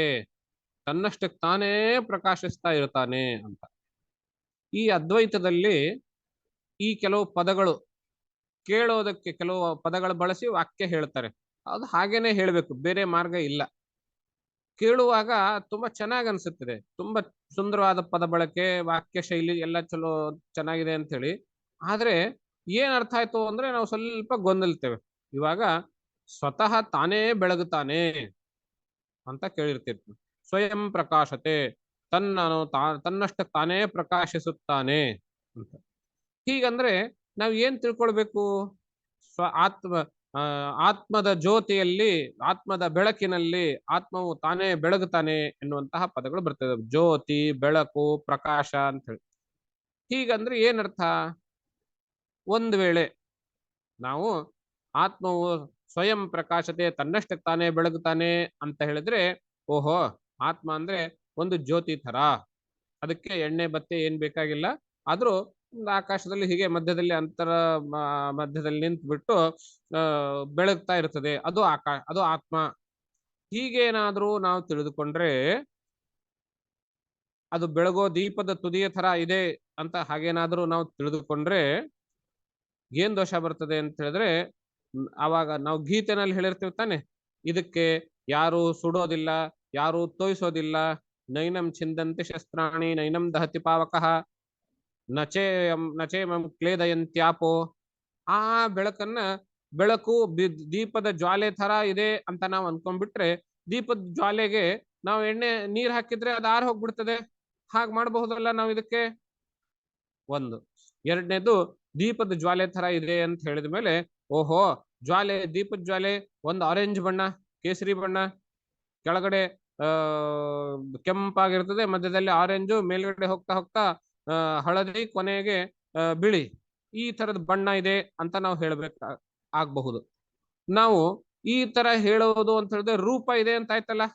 ತನ್ನಷ್ಟಕ್ಕೆ ತಾನೇ ಪ್ರಕಾಶಿಸ್ತಾ ಇರ್ತಾನೆ ಅಂತ. ಈ ಅದ್ವೈತದಲ್ಲಿ ಈ ಕೆಲವು ಪದಗಳು ಕೇಳೋದಕ್ಕೆ, ಕೆಲವು ಪದಗಳು ಬಳಸಿ ವಾಕ್ಯ ಹೇಳ್ತಾರೆ. ಅದು ಹಾಗೇನೆ ಹೇಳ್ಬೇಕು, ಬೇರೆ ಮಾರ್ಗ ಇಲ್ಲ. ಕೇಳುವಾಗ ತುಂಬಾ ಚೆನ್ನಾಗಿ ಅನ್ಸುತ್ತದೆ, ತುಂಬಾ ಸುಂದರವಾದ ಪದ ಬಳಕೆ, ವಾಕ್ಯ ಶೈಲಿ ಎಲ್ಲ ಚಲೋ ಚೆನ್ನಾಗಿದೆ ಅಂತ ಹೇಳಿ. ಆದ್ರೆ ಏನ್ ಅರ್ಥ ಆಯ್ತು ಅಂದ್ರೆ ನಾವು ಸ್ವಲ್ಪ ಗೊಂದಲ್ತೇವೆ. ಇವಾಗ ಸ್ವತಃ ತಾನೇ ಬೆಳಗುತ್ತಾನೆ ಅಂತ ಕೇಳಿರ್ತಿರ್ತೀವಿ. ಸ್ವಯಂ ಪ್ರಕಾಶತೆ, ತನ್ನಷ್ಟಕ್ಕೆ ತಾನೇ ಪ್ರಕಾಶಿಸುತ್ತಾನೆ ಅಂತ. ಹೀಗಂದ್ರೆ ನಾವ್ ಏನ್ ತಿಳ್ಕೊಳ್ಬೇಕು? ಆತ್ಮದ ಜ್ಯೋತಿಯಲ್ಲಿ, ಆತ್ಮದ ಬೆಳಕಿನಲ್ಲಿ ಆತ್ಮವು ತಾನೇ ಬೆಳಗುತ್ತಾನೆ ಎನ್ನುವಂತಹ ಪದಗಳು ಬರ್ತದೆ. ಜ್ಯೋತಿ, ಬೆಳಕು, ಪ್ರಕಾಶ ಅಂತ ಹೇಳಿ. ಹೀಗಂದ್ರೆ ಏನರ್ಥ? ಒಂದು ವೇಳೆ ನಾವು ಆತ್ಮವು ಸ್ವಯಂ ಪ್ರಕಾಶತೆ, ತನ್ನಷ್ಟಕ್ಕೆ ತಾನೇ ಬೆಳಗುತ್ತಾನೆ ಅಂತ ಹೇಳಿದ್ರೆ, ಓಹೋ, ಆತ್ಮ ಅಂದ್ರೆ ಒಂದು ಜ್ಯೋತಿ ತರ, ಅದಕ್ಕೆ ಎಣ್ಣೆ ಬತ್ತೆ ಏನ್ ಬೇಕಾಗಿಲ್ಲ. ಆದ್ರೂ ಒಂದು ಆಕಾಶದಲ್ಲಿ ಹೀಗೆ ಮಧ್ಯದಲ್ಲಿ ಮಧ್ಯದಲ್ಲಿ ನಿಂತು ಬಿಟ್ಟು ಬೆಳಗ್ತಾ ಇರ್ತದೆ, ಅದು ಆತ್ಮ. ಹೀಗೇನಾದ್ರೂ ನಾವು ತಿಳಿದುಕೊಂಡ್ರೆ, ಅದು ಬೆಳಗೋ ದೀಪದ ತುದಿಯ ತರ ಇದೆ ಅಂತ ಹಾಗೇನಾದ್ರೂ ನಾವು ತಿಳಿದುಕೊಂಡ್ರೆ ಏನ್ ದೋಷ ಬರ್ತದೆ ಅಂತ ಹೇಳಿದ್ರೆ, ಆವಾಗ ನಾವು ಗೀತೆನಲ್ಲಿ ಹೇಳಿರ್ತೀವಿ ತಾನೆ, ಇದಕ್ಕೆ ಯಾರು ಸುಡೋದಿಲ್ಲ, ಯಾರು ತೋಯಿಸೋದಿಲ್ಲ. ನೈನಂ ಛಿಂದಂತೆ ಶಸ್ತ್ರಾಣಿ ನೈನಂ ದಹತಿ ಪಾವಕಃ. ನಚೇಮಂ ಕ್ಲೇದಯಂತ್ಯಾಪೋ. ಆ ಬೆಳಕನ್ನ ಬೆಳಕು ದೀಪದ ಜ್ವಾಲೆ ತರ ಇದೆ ಅಂತ ನಾವು ಅನ್ಕೊಂಡ್ಬಿಟ್ರೆ, ದೀಪದ ಜ್ವಾಲೆಗೆ ನಾವು ನೀರ್ ಹಾಕಿದ್ರೆ ಅದು ಆರ್ ಹೋಗ್ಬಿಡ್ತದೆ. ಹಾಗೆ ಮಾಡಬಹುದಲ್ಲ ನಾವು ಇದಕ್ಕೆ. ಒಂದು. ಎರಡನೇದು, ದೀಪದ ಜ್ವಾಲೆ ತರ ಇದೆ ಅಂತ ಹೇಳಿದ ಮೇಲೆ, ಓಹೋ ಜ್ವಾಲೆ, ದೀಪದ ಜ್ವಾಲೆ ಒಂದು ಆರೆಂಜ್ ಬಣ್ಣ, ಕೇಸರಿ ಬಣ್ಣ, ಕೆಳಗಡೆ ಕೆಂಪಾಗಿರ್ತದೆ, ಮಧ್ಯದಲ್ಲಿ ಆರೆಂಜು, ಮೇಲ್ಗಡೆ ಹೋಗ್ತಾ ಹೋಗ್ತಾ ಹಳದಿ, ಕೊನೆಗೆ ಬಿಳಿ, ಈ ತರದ ಬಣ್ಣ ಇದೆ ಅಂತ ನಾವು ಹೇಳ್ಬೇಕು ಆಗಬಹುದು. ನಾವು ಈ ತರ ಹೇಳೋದು ಅಂತ ಹೇಳಿದ್ರೆ ರೂಪ ಇದೆ ಅಂತ ಆಯ್ತಲ್ಲ.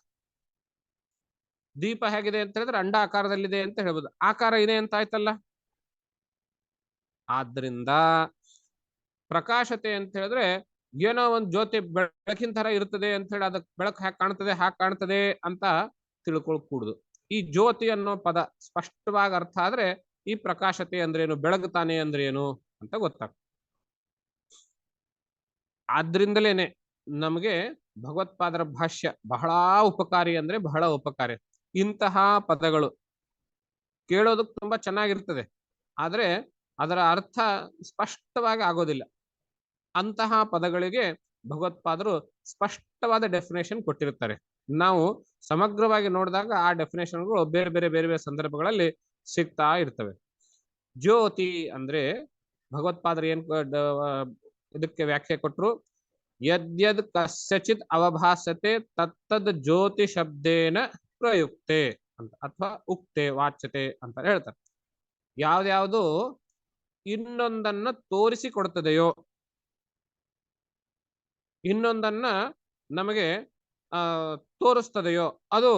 ದೀಪ ಹೇಗಿದೆ ಅಂತ ಹೇಳಿದ್ರೆ ಅಂಡ ಆಕಾರದಲ್ಲಿದೆ ಅಂತ ಹೇಳ್ಬೋದು, ಆಕಾರ ಇದೆ ಅಂತ ಆಯ್ತಲ್ಲ. ಆದ್ರಿಂದ ಪ್ರಕಾಶತೆ ಅಂತ ಹೇಳಿದ್ರೆ ಏನೋ ಒಂದು ಜ್ಯೋತಿ ಬೆಳಕಿನ ತರ ಇರ್ತದೆ ಅಂತ ಹೇಳಿ ಅದಕ್ಕೆ ಬೆಳಕು ಹ್ಯಾಕ್ ಕಾಣ್ತದೆ ಅಂತ ತಿಳ್ಕೊಳ್ಕೂಡುದು. ಈ ಜ್ಯೋತಿ ಅನ್ನೋ ಪದ ಸ್ಪಷ್ಟವಾಗಿ ಅರ್ಥ ಆದ್ರೆ ಈ ಪ್ರಕಾಶತೆ ಅಂದ್ರೇನು, ಬೆಳಗುತ್ತಾನೆ ಅಂದ್ರೆ ಏನು ಅಂತ ಗೊತ್ತಾಗ್ತದೆ. ಆದ್ರಿಂದಲೇನೆ ನಮಗೆ ಭಗವತ್ಪಾದರ ಭಾಷ್ಯ ಬಹಳ ಉಪಕಾರಿ ಅಂದ್ರೆ ಬಹಳ ಉಪಕಾರಿ. ಇಂತಹ ಪದಗಳು ಕೇಳೋದಕ್ಕೆ ತುಂಬಾ ಚೆನ್ನಾಗಿರ್ತದೆ, ಆದ್ರೆ ಅದರ ಅರ್ಥ ಸ್ಪಷ್ಟವಾಗಿ ಆಗೋದಿಲ್ಲ. ಅಂತಹ ಪದಗಳಿಗೆ ಭಗವತ್ಪಾದರು ಸ್ಪಷ್ಟವಾದ ಡೆಫಿನೇಷನ್ ಕೊಟ್ಟಿರ್ತಾರೆ. ನಾವು ಸಮಗ್ರವಾಗಿ ನೋಡಿದಾಗ ಆ ಡೆಫಿನೇಷನ್ಗಳು ಬೇರೆ ಬೇರೆ ಬೇರೆ ಬೇರೆ ಸಂದರ್ಭಗಳಲ್ಲಿ ಸಿಗ್ತಾ ಇರ್ತವೆ. ಜ್ಯೋತಿ ಅಂದ್ರೆ ಭಗವತ್ಪಾದರು ಏನ್ ಇದಕ್ಕೆ ವ್ಯಾಖ್ಯೆ ಕೊಟ್ಟರು, ಯದ್ಯದ್ ಕಸ್ಯಚಿತ್ ಅವಭಾಸತೆ ತತ್ತದ್ ಜ್ಯೋತಿ ಶಬ್ದೇನ ಪ್ರಯುಕ್ತೆ ಅಂತ, ಅಥವಾ ಉಕ್ತೆ ವಾಚ್ಯತೆ ಅಂತ ಹೇಳ್ತಾರೆ. ಯಾವ್ದ್ಯಾವುದು ಇನ್ನೊಂದನ್ನ ತೋರಿಸಿಕೊಡ್ತದೆಯೋ, ಇನ್ನೊಂದನ್ನ ನಮಗೆ ತೋರಿಸ್ತದೆಯೋ, ಅದು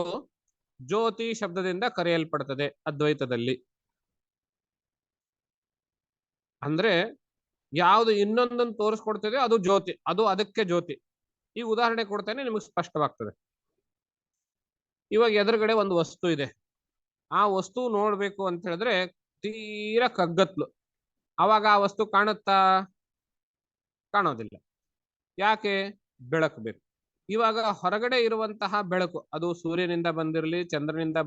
ಜ್ಯೋತಿ ಶಬ್ದದಿಂದ ಕರೆಯಲ್ಪಡ್ತದೆ ಅದ್ವೈತದಲ್ಲಿ. ಅಂದ್ರೆ ಯಾವುದು ಇನ್ನೊಂದನ್ನು ತೋರಿಸ್ಕೊಡ್ತದೆ ಅದು ಜ್ಯೋತಿ, ಅದು ಅದಕ್ಕೆ ಜ್ಯೋತಿ. ಈ ಉದಾಹರಣೆ ಕೊಡ್ತೇನೆ, ನಿಮಗೆ ಸ್ಪಷ್ಟವಾಗ್ತದೆ. ಇವಾಗ ಎದುರುಗಡೆ ಒಂದು ವಸ್ತು ಇದೆ, ಆ ವಸ್ತು ನೋಡ್ಬೇಕು ಅಂತ ಹೇಳಿದ್ರೆ ತೀರಾ ಕಗ್ಗತ್ಲು, ಅವಾಗ ಆ ವಸ್ತು ಕಾಣುತ್ತಾ? ಕಾಣೋದಿಲ್ಲ. ಯಾಕೆ? ಬೆಳಕು ಬೇಕು. ಇವಾಗ ಹೊರಗಡೆ ಇರುವಂತಹ ಬೆಳಕು, ಅದು ಸೂರ್ಯನಿಂದ ಬಂದಿರಲಿ, ಚಂದ್ರನಿಂದ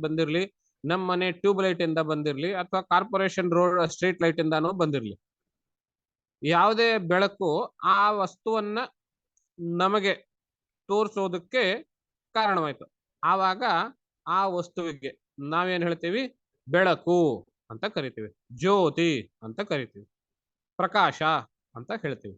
ಬಂದಿರಲಿ, ನಮ್ಮ ಮನೆ ಟ್ಯೂಬ್ ಲೈಟ್ ಇಂದ ಬಂದಿರಲಿ, ಅಥವಾ ಕಾರ್ಪೊರೇಷನ್ ರೋಡ್ ಸ್ಟ್ರೀಟ್ ಲೈಟ್ ಇಂದಾನು ಬಂದಿರಲಿ, ಯಾವುದೇ ಬೆಳಕು ಆ ವಸ್ತುವನ್ನ ನಮಗೆ ತೋರಿಸೋದಕ್ಕೆ ಕಾರಣವಾಯ್ತು. ಆವಾಗ ಆ ವಸ್ತುವಿಗೆ ನಾವೇನ್ ಹೇಳ್ತೀವಿ? ಬೆಳಕು ಅಂತ ಕರಿತೀವಿ, ಜ್ಯೋತಿ ಅಂತ ಕರಿತೀವಿ, ಪ್ರಕಾಶ ಅಂತ ಹೇಳ್ತೀವಿ.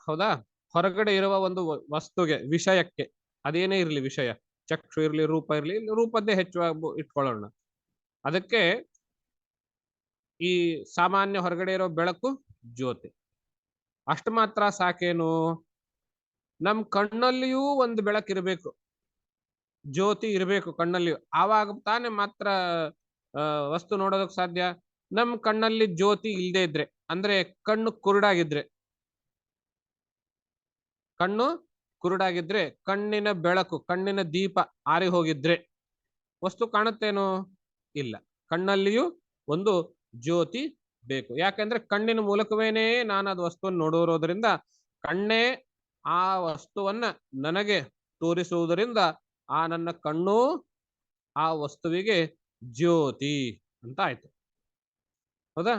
ಹೌದಾ? ಹೊರಗಡೆ ಇರುವ ಒಂದು ವಸ್ತುಗೆ, ವಿಷಯಕ್ಕೆ, ಅದೇನೇ ಇರಲಿ ವಿಷಯ, ಚಕ್ಷು ಇರ್ಲಿ, ರೂಪ ಇರ್ಲಿ, ರೂಪದ್ದೇ ಹೆಚ್ಚು ಇಟ್ಕೊಳ್ಳೋಣ. ಅದಕ್ಕೆ ಈ ಸಾಮಾನ್ಯ ಹೊರಗಡೆ ಇರೋ ಬೆಳಕು ಜ್ಯೋತಿ. ಅಷ್ಟು ಮಾತ್ರ ಸಾಕೇನು? ನಮ್ ಕಣ್ಣಲ್ಲಿಯೂ ಒಂದು ಬೆಳಕಿರ್ಬೇಕು, ಜ್ಯೋತಿ ಇರಬೇಕು ಕಣ್ಣಲ್ಲಿಯೂ, ಆವಾಗ ತಾನೇ ಮಾತ್ರ ವಸ್ತು ನೋಡೋದಕ್ಕೆ ಸಾಧ್ಯ. ನಮ್ ಕಣ್ಣಲ್ಲಿ ಜ್ಯೋತಿ ಇಲ್ಲದೆ ಇದ್ರೆ, ಅಂದ್ರೆ ಕಣ್ಣು ಕುರುಡಾಗಿದ್ರೆ, ಕಣ್ಣಿನ ಬೆಳಕು, ಕಣ್ಣಿನ ದೀಪ ಆರಿ ಹೋಗಿದ್ರೆ ವಸ್ತು ಕಾಣುತ್ತೇನೋ? ಇಲ್ಲ. ಕಣ್ಣಲ್ಲಿಯೂ ಒಂದು ಜ್ಯೋತಿ ಬೇಕು. ಯಾಕಂದ್ರೆ ಕಣ್ಣಿನ ಮೂಲಕವೇನೇ ನಾನು ಅದು ವಸ್ತುವನ್ನು ನೋಡಿರೋದ್ರಿಂದ, ಕಣ್ಣೇ ಆ ವಸ್ತುವನ್ನ ನನಗೆ ತೋರಿಸುವುದರಿಂದ ಆ ನನ್ನ ಕಣ್ಣು ಆ ವಸ್ತುವಿಗೆ ಜ್ಯೋತಿ ಅಂತ ಆಯ್ತು. ಹೌದಾ?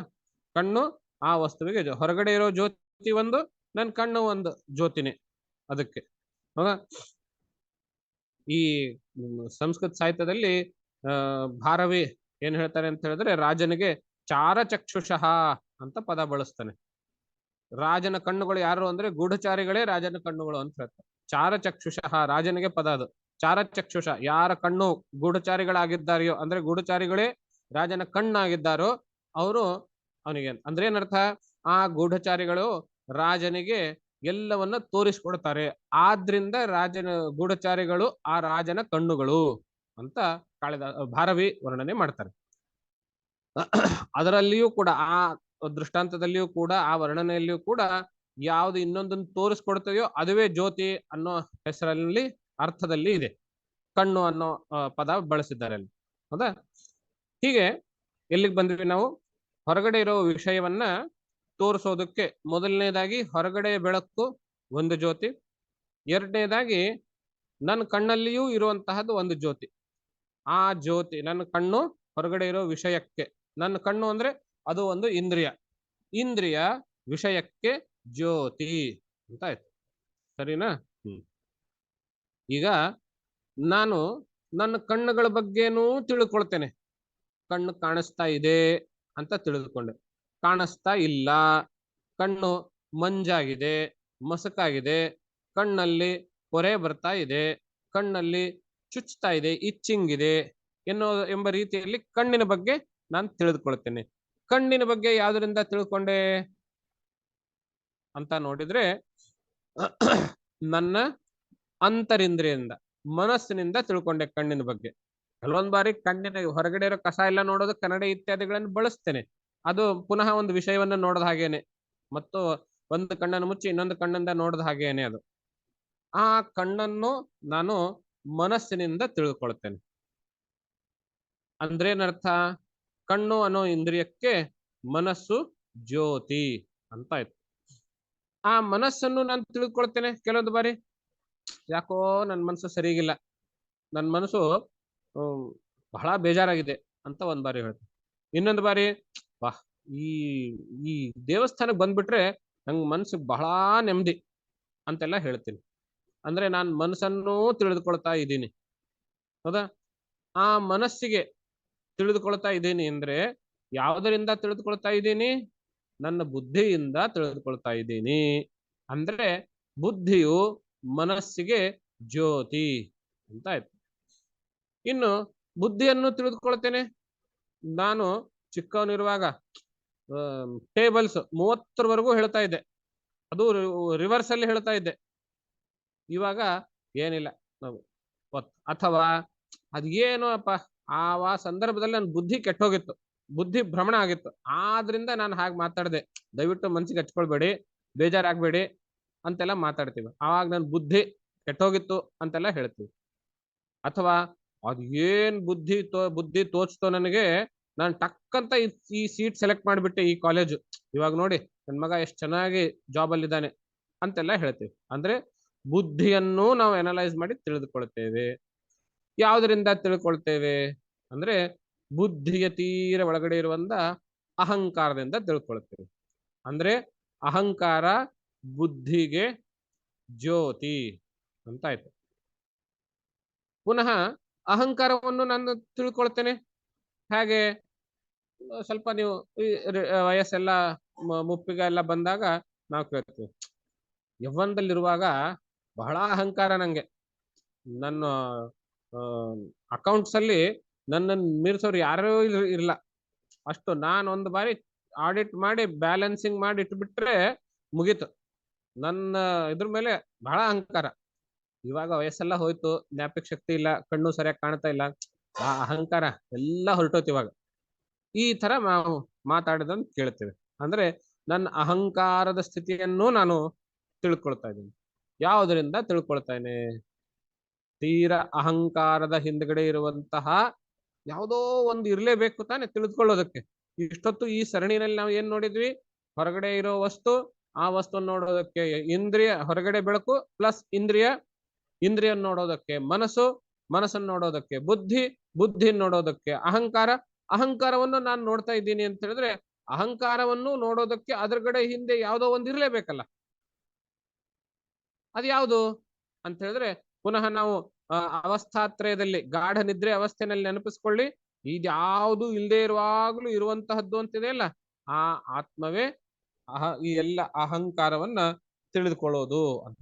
ಕಣ್ಣು ಆ ವಸ್ತುವಿಗೆ ಹೊರಗಡೆ ಇರೋ ಜ್ಯೋತಿ ಒಂದು, ನನ್ನ ಕಣ್ಣು ಒಂದು ಜ್ಯೋತಿನೇ ಅದಕ್ಕೆ. ಹೌದಾ? ಈ ಸಂಸ್ಕೃತ ಸಾಹಿತ್ಯದಲ್ಲಿ ಭಾರವಿ ಏನ್ ಹೇಳ್ತಾರೆ ಅಂತ ಹೇಳಿದ್ರೆ, ರಾಜನಿಗೆ ಚಾರಚಕ್ಷುಷಃ ಅಂತ ಪದ ಬಳಸ್ತಾನೆ. ರಾಜನ ಕಣ್ಣುಗಳು ಯಾರು ಅಂದ್ರೆ ಗೂಢಚಾರಿಗಳೇ ರಾಜನ ಕಣ್ಣುಗಳು ಅಂತ ಹೇಳ್ತಾರೆ. ಚಾರಚಕ್ಷುಷಃ ರಾಜನಿಗೆ ಪದ ಅದು. ಚಾರಚಕ್ಷುಷ, ಯಾರ ಕಣ್ಣು ಗೂಢಚಾರಿಗಳಾಗಿದ್ದಾರೆಯೋ, ಅಂದ್ರೆ ಗೂಢಚಾರಿಗಳೇ ರಾಜನ ಕಣ್ಣಾಗಿದ್ದಾರೋ ಅವರು, ಅವನಿಗೆ ಅಂದ್ರೆ ಏನರ್ಥ? ಆ ಗೂಢಚಾರಿಗಳು ರಾಜನಿಗೆ ಎಲ್ಲವನ್ನ ತೋರಿಸ್ಕೊಡ್ತಾರೆ, ಆದ್ರಿಂದ ಗೂಢಚಾರಿಗಳು ಆ ರಾಜನ ಕಣ್ಣುಗಳು ಅಂತ ಭಾರವಿ ವರ್ಣನೆ ಮಾಡ್ತಾರೆ. ಅದರಲ್ಲಿಯೂ ಕೂಡ, ಆ ದೃಷ್ಟಾಂತದಲ್ಲಿಯೂ ಕೂಡ, ಆ ವರ್ಣನೆಯಲ್ಲಿಯೂ ಕೂಡ ಯಾವುದು ಇನ್ನೊಂದನ್ನು ತೋರಿಸ್ಕೊಡ್ತದೆಯೋ ಅದುವೇ ಜ್ಯೋತಿ ಅನ್ನೋ ಹೆಸರಲ್ಲಿ, ಅರ್ಥದಲ್ಲಿ ಇದೆ. ಕಣ್ಣು ಅನ್ನೋ ಪದ ಬಳಸಿದ್ದಾರೆ ಅಲ್ಲಿ. ಹೌದಾ? ಹೀಗೆ ಎಲ್ಲಿಗೆ ಬಂದ್ವಿ ನಾವು? ಹೊರಗಡೆ ಇರೋ ವಿಷಯವನ್ನ ತೋರಿಸೋದಕ್ಕೆ ಮೊದಲನೇದಾಗಿ ಹೊರಗಡೆ ಬೆಳಕು ಒಂದು ಜ್ಯೋತಿ, ಎರಡನೇದಾಗಿ ನನ್ನ ಕಣ್ಣಲ್ಲಿಯೂ ಇರುವಂತಹದ್ದು ಒಂದು ಜ್ಯೋತಿ. ಆ ಜ್ಯೋತಿ, ನನ್ನ ಕಣ್ಣು ಹೊರಗಡೆ ಇರೋ ವಿಷಯಕ್ಕೆ. ನನ್ನ ಕಣ್ಣು ಅಂದ್ರೆ ಅದು ಒಂದು ಇಂದ್ರಿಯ, ಇಂದ್ರಿಯ ವಿಷಯಕ್ಕೆ ಜ್ಯೋತಿ ಅಂತ ಆಯ್ತು. ಸರಿನಾ? ಈಗ ನಾನು ನನ್ನ ಕಣ್ಣುಗಳ ಬಗ್ಗೆನೂ ತಿಳ್ಕೊಳ್ತೇನೆ. ಕಣ್ಣು ಕಾಣಿಸ್ತಾ ಇದೆ ಅಂತ ತಿಳಿದುಕೊಂಡೆ, ಕಾಣಿಸ್ತಾ ಇಲ್ಲ, ಕಣ್ಣು ಮಂಜಾಗಿದೆ, ಮಸಕಾಗಿದೆ, ಕಣ್ಣಲ್ಲಿ ಪೊರೆ ಬರ್ತಾ ಇದೆ, ಕಣ್ಣಲ್ಲಿ ಚುಚ್ತಾ ಇದೆ, ಇಚ್ಚಿಂಗ್ ಇದೆ ಎಂಬ ರೀತಿಯಲ್ಲಿ ಕಣ್ಣಿನ ಬಗ್ಗೆ ನಾನು ತಿಳಿದುಕೊಳ್ತೇನೆ. ಕಣ್ಣಿನ ಬಗ್ಗೆ ಯಾವುದರಿಂದ ತಿಳ್ಕೊಂಡೆ ಅಂತ ನೋಡಿದ್ರೆ ನನ್ನ ಅಂತರಿಂದ್ರಿಯಿಂದ, ಮನಸ್ಸಿನಿಂದ ತಿಳ್ಕೊಂಡೆ ಕಣ್ಣಿನ ಬಗ್ಗೆ. ಕೆಲವೊಂದು ಬಾರಿ ಕಣ್ಣಿನ ಹೊರಗಡೆ ಇರೋ ಕಸ ಎಲ್ಲ ನೋಡೋದು, ಕನ್ನಡಿ ಇತ್ಯಾದಿಗಳನ್ನು ಬಳಸ್ತೇನೆ. ಅದು ಪುನಃ ಒಂದು ವಿಷಯವನ್ನು ನೋಡೋದು ಹಾಗೇನೆ, ಮತ್ತು ಒಂದು ಕಣ್ಣನ್ನು ಮುಚ್ಚಿ ಇನ್ನೊಂದು ಕಣ್ಣಿಂದ ನೋಡೋದು ಹಾಗೇನೆ. ಅದು ಆ ಕಣ್ಣನ್ನು ನಾನು ಮನಸ್ಸಿನಿಂದ ತಿಳ್ಕೊಳ್ತೇನೆ. ಅಂದ್ರೇನರ್ಥ? ಕಣ್ಣು ಅನ್ನೋ ಇಂದ್ರಿಯಕ್ಕೆ ಮನಸ್ಸು ಜ್ಯೋತಿ ಅಂತ ಆಯ್ತು. ಆ ಮನಸ್ಸನ್ನು ನಾನು ತಿಳ್ಕೊಳ್ತೇನೆ. ಕೆಲವೊಂದು ಬಾರಿ ಯಾಕೋ ನನ್ನ ಮನಸ್ಸು ಸರಿಗಿಲ್ಲ, ನನ್ನ ಮನಸ್ಸು ಬಹಳ ಬೇಜಾರಾಗಿದೆ ಅಂತ ಒಂದ್ ಬಾರಿ ಹೇಳ್ತೀನಿ. ಇನ್ನೊಂದು ಬಾರಿ ವಾಹ್, ಈ ದೇವಸ್ಥಾನಕ್ಕೆ ಬಂದ್ಬಿಟ್ರೆ ನಂಗೆ ಮನ್ಸಿಗೆ ಬಹಳ ನೆಮ್ಮದಿ ಅಂತೆಲ್ಲ ಹೇಳ್ತೀನಿ. ಅಂದ್ರೆ ನಾನು ಮನಸ್ಸನ್ನು ತಿಳಿದುಕೊಳ್ತಾ ಇದ್ದೀನಿ. ಹೌದಾ? ಆ ಮನಸ್ಸಿಗೆ ತಿಳಿದುಕೊಳ್ತಾ ಇದ್ದೀನಿ ಅಂದ್ರೆ ಯಾವುದರಿಂದ ತಿಳಿದುಕೊಳ್ತಾ ಇದ್ದೀನಿ? ನನ್ನ ಬುದ್ಧಿಯಿಂದ ತಿಳಿದುಕೊಳ್ತಾ ಇದ್ದೀನಿ. ಅಂದ್ರೆ ಬುದ್ಧಿಯು ಮನಸ್ಸಿಗೆ ಜ್ಯೋತಿ ಅಂತ ಆಯ್ತು. ಇನ್ನು ಬುದ್ಧಿಯನ್ನು ತಿಳಿದುಕೊಳ್ತೇನೆ. ನಾನು ಚಿಕ್ಕವನಿರುವಾಗ ಟೇಬಲ್ಸ್ 30ವರೆಗೂ ಹೇಳ್ತಾ ಇದ್ದೆ, ಅದು ರಿವರ್ಸ್ ಅಲ್ಲಿ ಹೇಳ್ತಾ ಇದ್ದೆ. ಇವಾಗ ಏನಿಲ್ಲ, ಅಥವಾ ಅದೇನೋ ಅಪ್ಪ, ಆ ಸಂದರ್ಭದಲ್ಲಿ ನನ್ನ ಬುದ್ಧಿ ಕೆಟ್ಟೋಗಿತ್ತು, ಬುದ್ಧಿ ಭ್ರಮಣ ಆಗಿತ್ತು, ಆದ್ರಿಂದ ನಾನು ಹಾಗೆ ಮಾತಾಡ್ದೆ. ದಯವಿಟ್ಟು ಮನ್ಸಿಗೆ ಹಚ್ಕೊಳ್ಬೇಡಿ, ಬೇಜಾರಾಗ್ಬೇಡಿ ಅಂತೆಲ್ಲ ಮಾತಾಡ್ತೀವಿ. ಆವಾಗ ನನ್ನ ಬುದ್ಧಿ ಕೆಟ್ಟೋಗಿತ್ತು ಅಂತೆಲ್ಲ ಹೇಳ್ತೀವಿ. ಅಥವಾ ಅದು ಏನ್ ಬುದ್ಧಿ ತೋಚ್ತೋ ನನಗೆ, ನಾನು ಟಕ್ಕಂತ ಈ ಸೀಟ್ ಸೆಲೆಕ್ಟ್ ಮಾಡಿಬಿಟ್ಟೆ ಈ ಕಾಲೇಜು, ಇವಾಗ ನೋಡಿ ನನ್ನ ಮಗ ಎಷ್ಟು ಚೆನ್ನಾಗಿ ಜಾಬ್ ಅಲ್ಲಿ ಇದ್ದಾನೆ ಅಂತೆಲ್ಲ ಹೇಳ್ತೀವಿ. ಅಂದ್ರೆ ಬುದ್ಧಿಯನ್ನು ನಾವು ಅನಲೈಸ್ ಮಾಡಿ ತಿಳಿದುಕೊಳ್ತೇವೆ. ಯಾವುದರಿಂದ ತಿಳ್ಕೊಳ್ತೇವೆ ಅಂದ್ರೆ ಬುದ್ಧಿಯ ತೀರ ಒಳಗಡೆ ಇರುವಂತ ಅಹಂಕಾರದಿಂದ ತಿಳ್ಕೊಳ್ತೇವೆ. ಅಂದ್ರೆ ಅಹಂಕಾರ ಬುದ್ಧಿಗೆ ಜ್ಯೋತಿ ಅಂತ ಆಯ್ತು. ಪುನಃ ಅಹಂಕಾರವನ್ನು ನಾನು ತಿಳ್ಕೊಳ್ತೇನೆ ಹೇಗೆ? ಸ್ವಲ್ಪ ನೀವು ವಯಸ್ಸೆಲ್ಲ ಮುಪ್ಪಿಗೆ ಎಲ್ಲ ಬಂದಾಗ ನಾವು ಕೇಳ್ತೀವಿ, ಯವ್ವನದಲ್ಲಿರುವಾಗ ಬಹಳ ಅಹಂಕಾರ ನಂಗೆ, ನನ್ನ ಅಕೌಂಟ್ಸ್ ಅಲ್ಲಿ ನನ್ನನ್ನು ಮೀರಿಸೋರು ಯಾರೂ ಇರಲ್ಲ, ಅಷ್ಟು ನಾನು ಒಂದು ಬಾರಿ ಆಡಿಟ್ ಮಾಡಿ ಬ್ಯಾಲೆನ್ಸಿಂಗ್ ಮಾಡಿ ಇಟ್ಬಿಟ್ರೆ ಮುಗೀತು, ನನ್ನ ಇದ್ರ ಮೇಲೆ ಬಹಳ ಅಹಂಕಾರ. ಇವಾಗ ವಯಸ್ಸೆಲ್ಲ ಹೋಯ್ತು, ಜ್ಞಾಪಕ ಶಕ್ತಿ ಇಲ್ಲ, ಕಣ್ಣು ಸರಿಯಾಗಿ ಕಾಣ್ತಾ ಇಲ್ಲ, ಆ ಅಹಂಕಾರ ಎಲ್ಲ ಹೊರಟೋಯ್ತು ಇವಾಗ. ಈ ತರ ನಾವು ಮಾತಾಡಿದನ್ನು ಕೇಳ್ತೇವೆ. ಅಂದ್ರೆ ನನ್ನ ಅಹಂಕಾರದ ಸ್ಥಿತಿಯನ್ನು ನಾನು ತಿಳ್ಕೊಳ್ತಾ ಇದ್ದೀನಿ. ಯಾವುದರಿಂದ ತಿಳ್ಕೊಳ್ತಾನೆ? ತೀರ ಅಹಂಕಾರದ ಹಿಂದ್ಗಡೆ ಇರುವಂತಹ ಯಾವುದೋ ಒಂದು ಇರ್ಲೇಬೇಕು ತಾನೆ ತಿಳಿದುಕೊಳ್ಳೋದಕ್ಕೆ. ಇಷ್ಟೊತ್ತು ಈ ಸರಣಿನಲ್ಲಿ ನಾವು ಏನ್ ನೋಡಿದ್ವಿ? ಹೊರಗಡೆ ಇರೋ ವಸ್ತು, ಆ ವಸ್ತುವನ್ನು ನೋಡೋದಕ್ಕೆ ಇಂದ್ರಿಯ, ಹೊರಗಡೆ ಬೆಳಕು ಪ್ಲಸ್ ಇಂದ್ರಿಯ, ಇಂದ್ರಿಯ ನೋಡೋದಕ್ಕೆ ಮನಸ್ಸು, ಮನಸ್ಸನ್ನು ನೋಡೋದಕ್ಕೆ ಬುದ್ಧಿ, ಬುದ್ಧಿ ನೋಡೋದಕ್ಕೆ ಅಹಂಕಾರ, ಅಹಂಕಾರವನ್ನು ನಾನು ನೋಡ್ತಾ ಇದ್ದೀನಿ ಅಂತ ಹೇಳಿದ್ರೆ ಅಹಂಕಾರವನ್ನು ನೋಡೋದಕ್ಕೆ ಅದರಗಡೆ ಹಿಂದೆ ಯಾವುದೋ ಒಂದು ಇರ್ಲೇಬೇಕಲ್ಲ. ಅದು ಯಾವುದು ಅಂತ ಹೇಳಿದ್ರೆ ಪುನಃ ನಾವು ಅವಸ್ಥಾತ್ರಯದಲ್ಲಿ ಗಾಢ ನಿದ್ರೆ ಅವಸ್ಥೆಯಲ್ಲಿ ನೆನಪಿಸ್ಕೊಳ್ಳಿ, ಇದ್ಯಾವುದು ಇಲ್ಲದೆ ಇರುವಾಗಲೂ ಇರುವಂತಹದ್ದು ಅಂತಿದೆಯಲ್ಲ, ಆ ಆತ್ಮವೇ ಈ ಎಲ್ಲ ಅಹಂಕಾರವನ್ನ ತಿಳಿದುಕೊಳ್ಳೋದು ಅಂತ.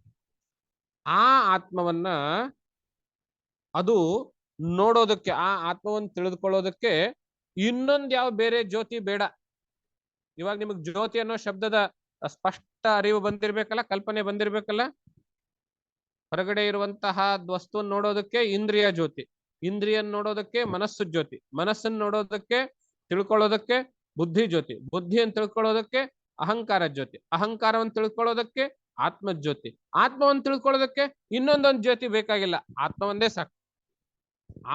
ಆ ಆತ್ಮವನ್ನ ಅದು ನೋಡೋದಕ್ಕೆ, ಆ ಆತ್ಮವನ್ನು ತಿಳಿದುಕೊಳ್ಳೋದಕ್ಕೆ ಇನ್ನೊಂದು ಯಾವ ಬೇರೆ ಜ್ಯೋತಿ ಬೇಡ. ಇವಾಗ ನಿಮಗೆ ಜ್ಯೋತಿ ಅನ್ನೋ ಶಬ್ದದ ಸ್ಪಷ್ಟ ಅರಿವು ಬಂದಿರ್ಬೇಕಲ್ಲ, ಕಲ್ಪನೆ ಬಂದಿರ್ಬೇಕಲ್ಲ. ಹೊರಗಡೆ ಇರುವಂತಹ ವಸ್ತುವನ್ನು ನೋಡೋದಕ್ಕೆ ಇಂದ್ರಿಯ ಜ್ಯೋತಿ, ಇಂದ್ರಿಯನ್ ನೋಡೋದಕ್ಕೆ ಮನಸ್ಸು ಜ್ಯೋತಿ, ಮನಸ್ಸನ್ನು ನೋಡೋದಕ್ಕೆ ತಿಳ್ಕೊಳ್ಳೋದಕ್ಕೆ ಬುದ್ಧಿ ಜ್ಯೋತಿ, ಬುದ್ಧಿಯನ್ನು ತಿಳ್ಕೊಳ್ಳೋದಕ್ಕೆ ಅಹಂಕಾರ ಜ್ಯೋತಿ, ಅಹಂಕಾರವನ್ನು ತಿಳ್ಕೊಳ್ಳೋದಕ್ಕೆ ಆತ್ಮ ಜ್ಯೋತಿ, ಆತ್ಮವನ್ನು ತಿಳ್ಕೊಳ್ಳೋದಕ್ಕೆ ಇನ್ನೊಂದೊಂದು ಜ್ಯೋತಿ ಬೇಕಾಗಿಲ್ಲ, ಆತ್ಮ ಒಂದೇ ಸಾಕು.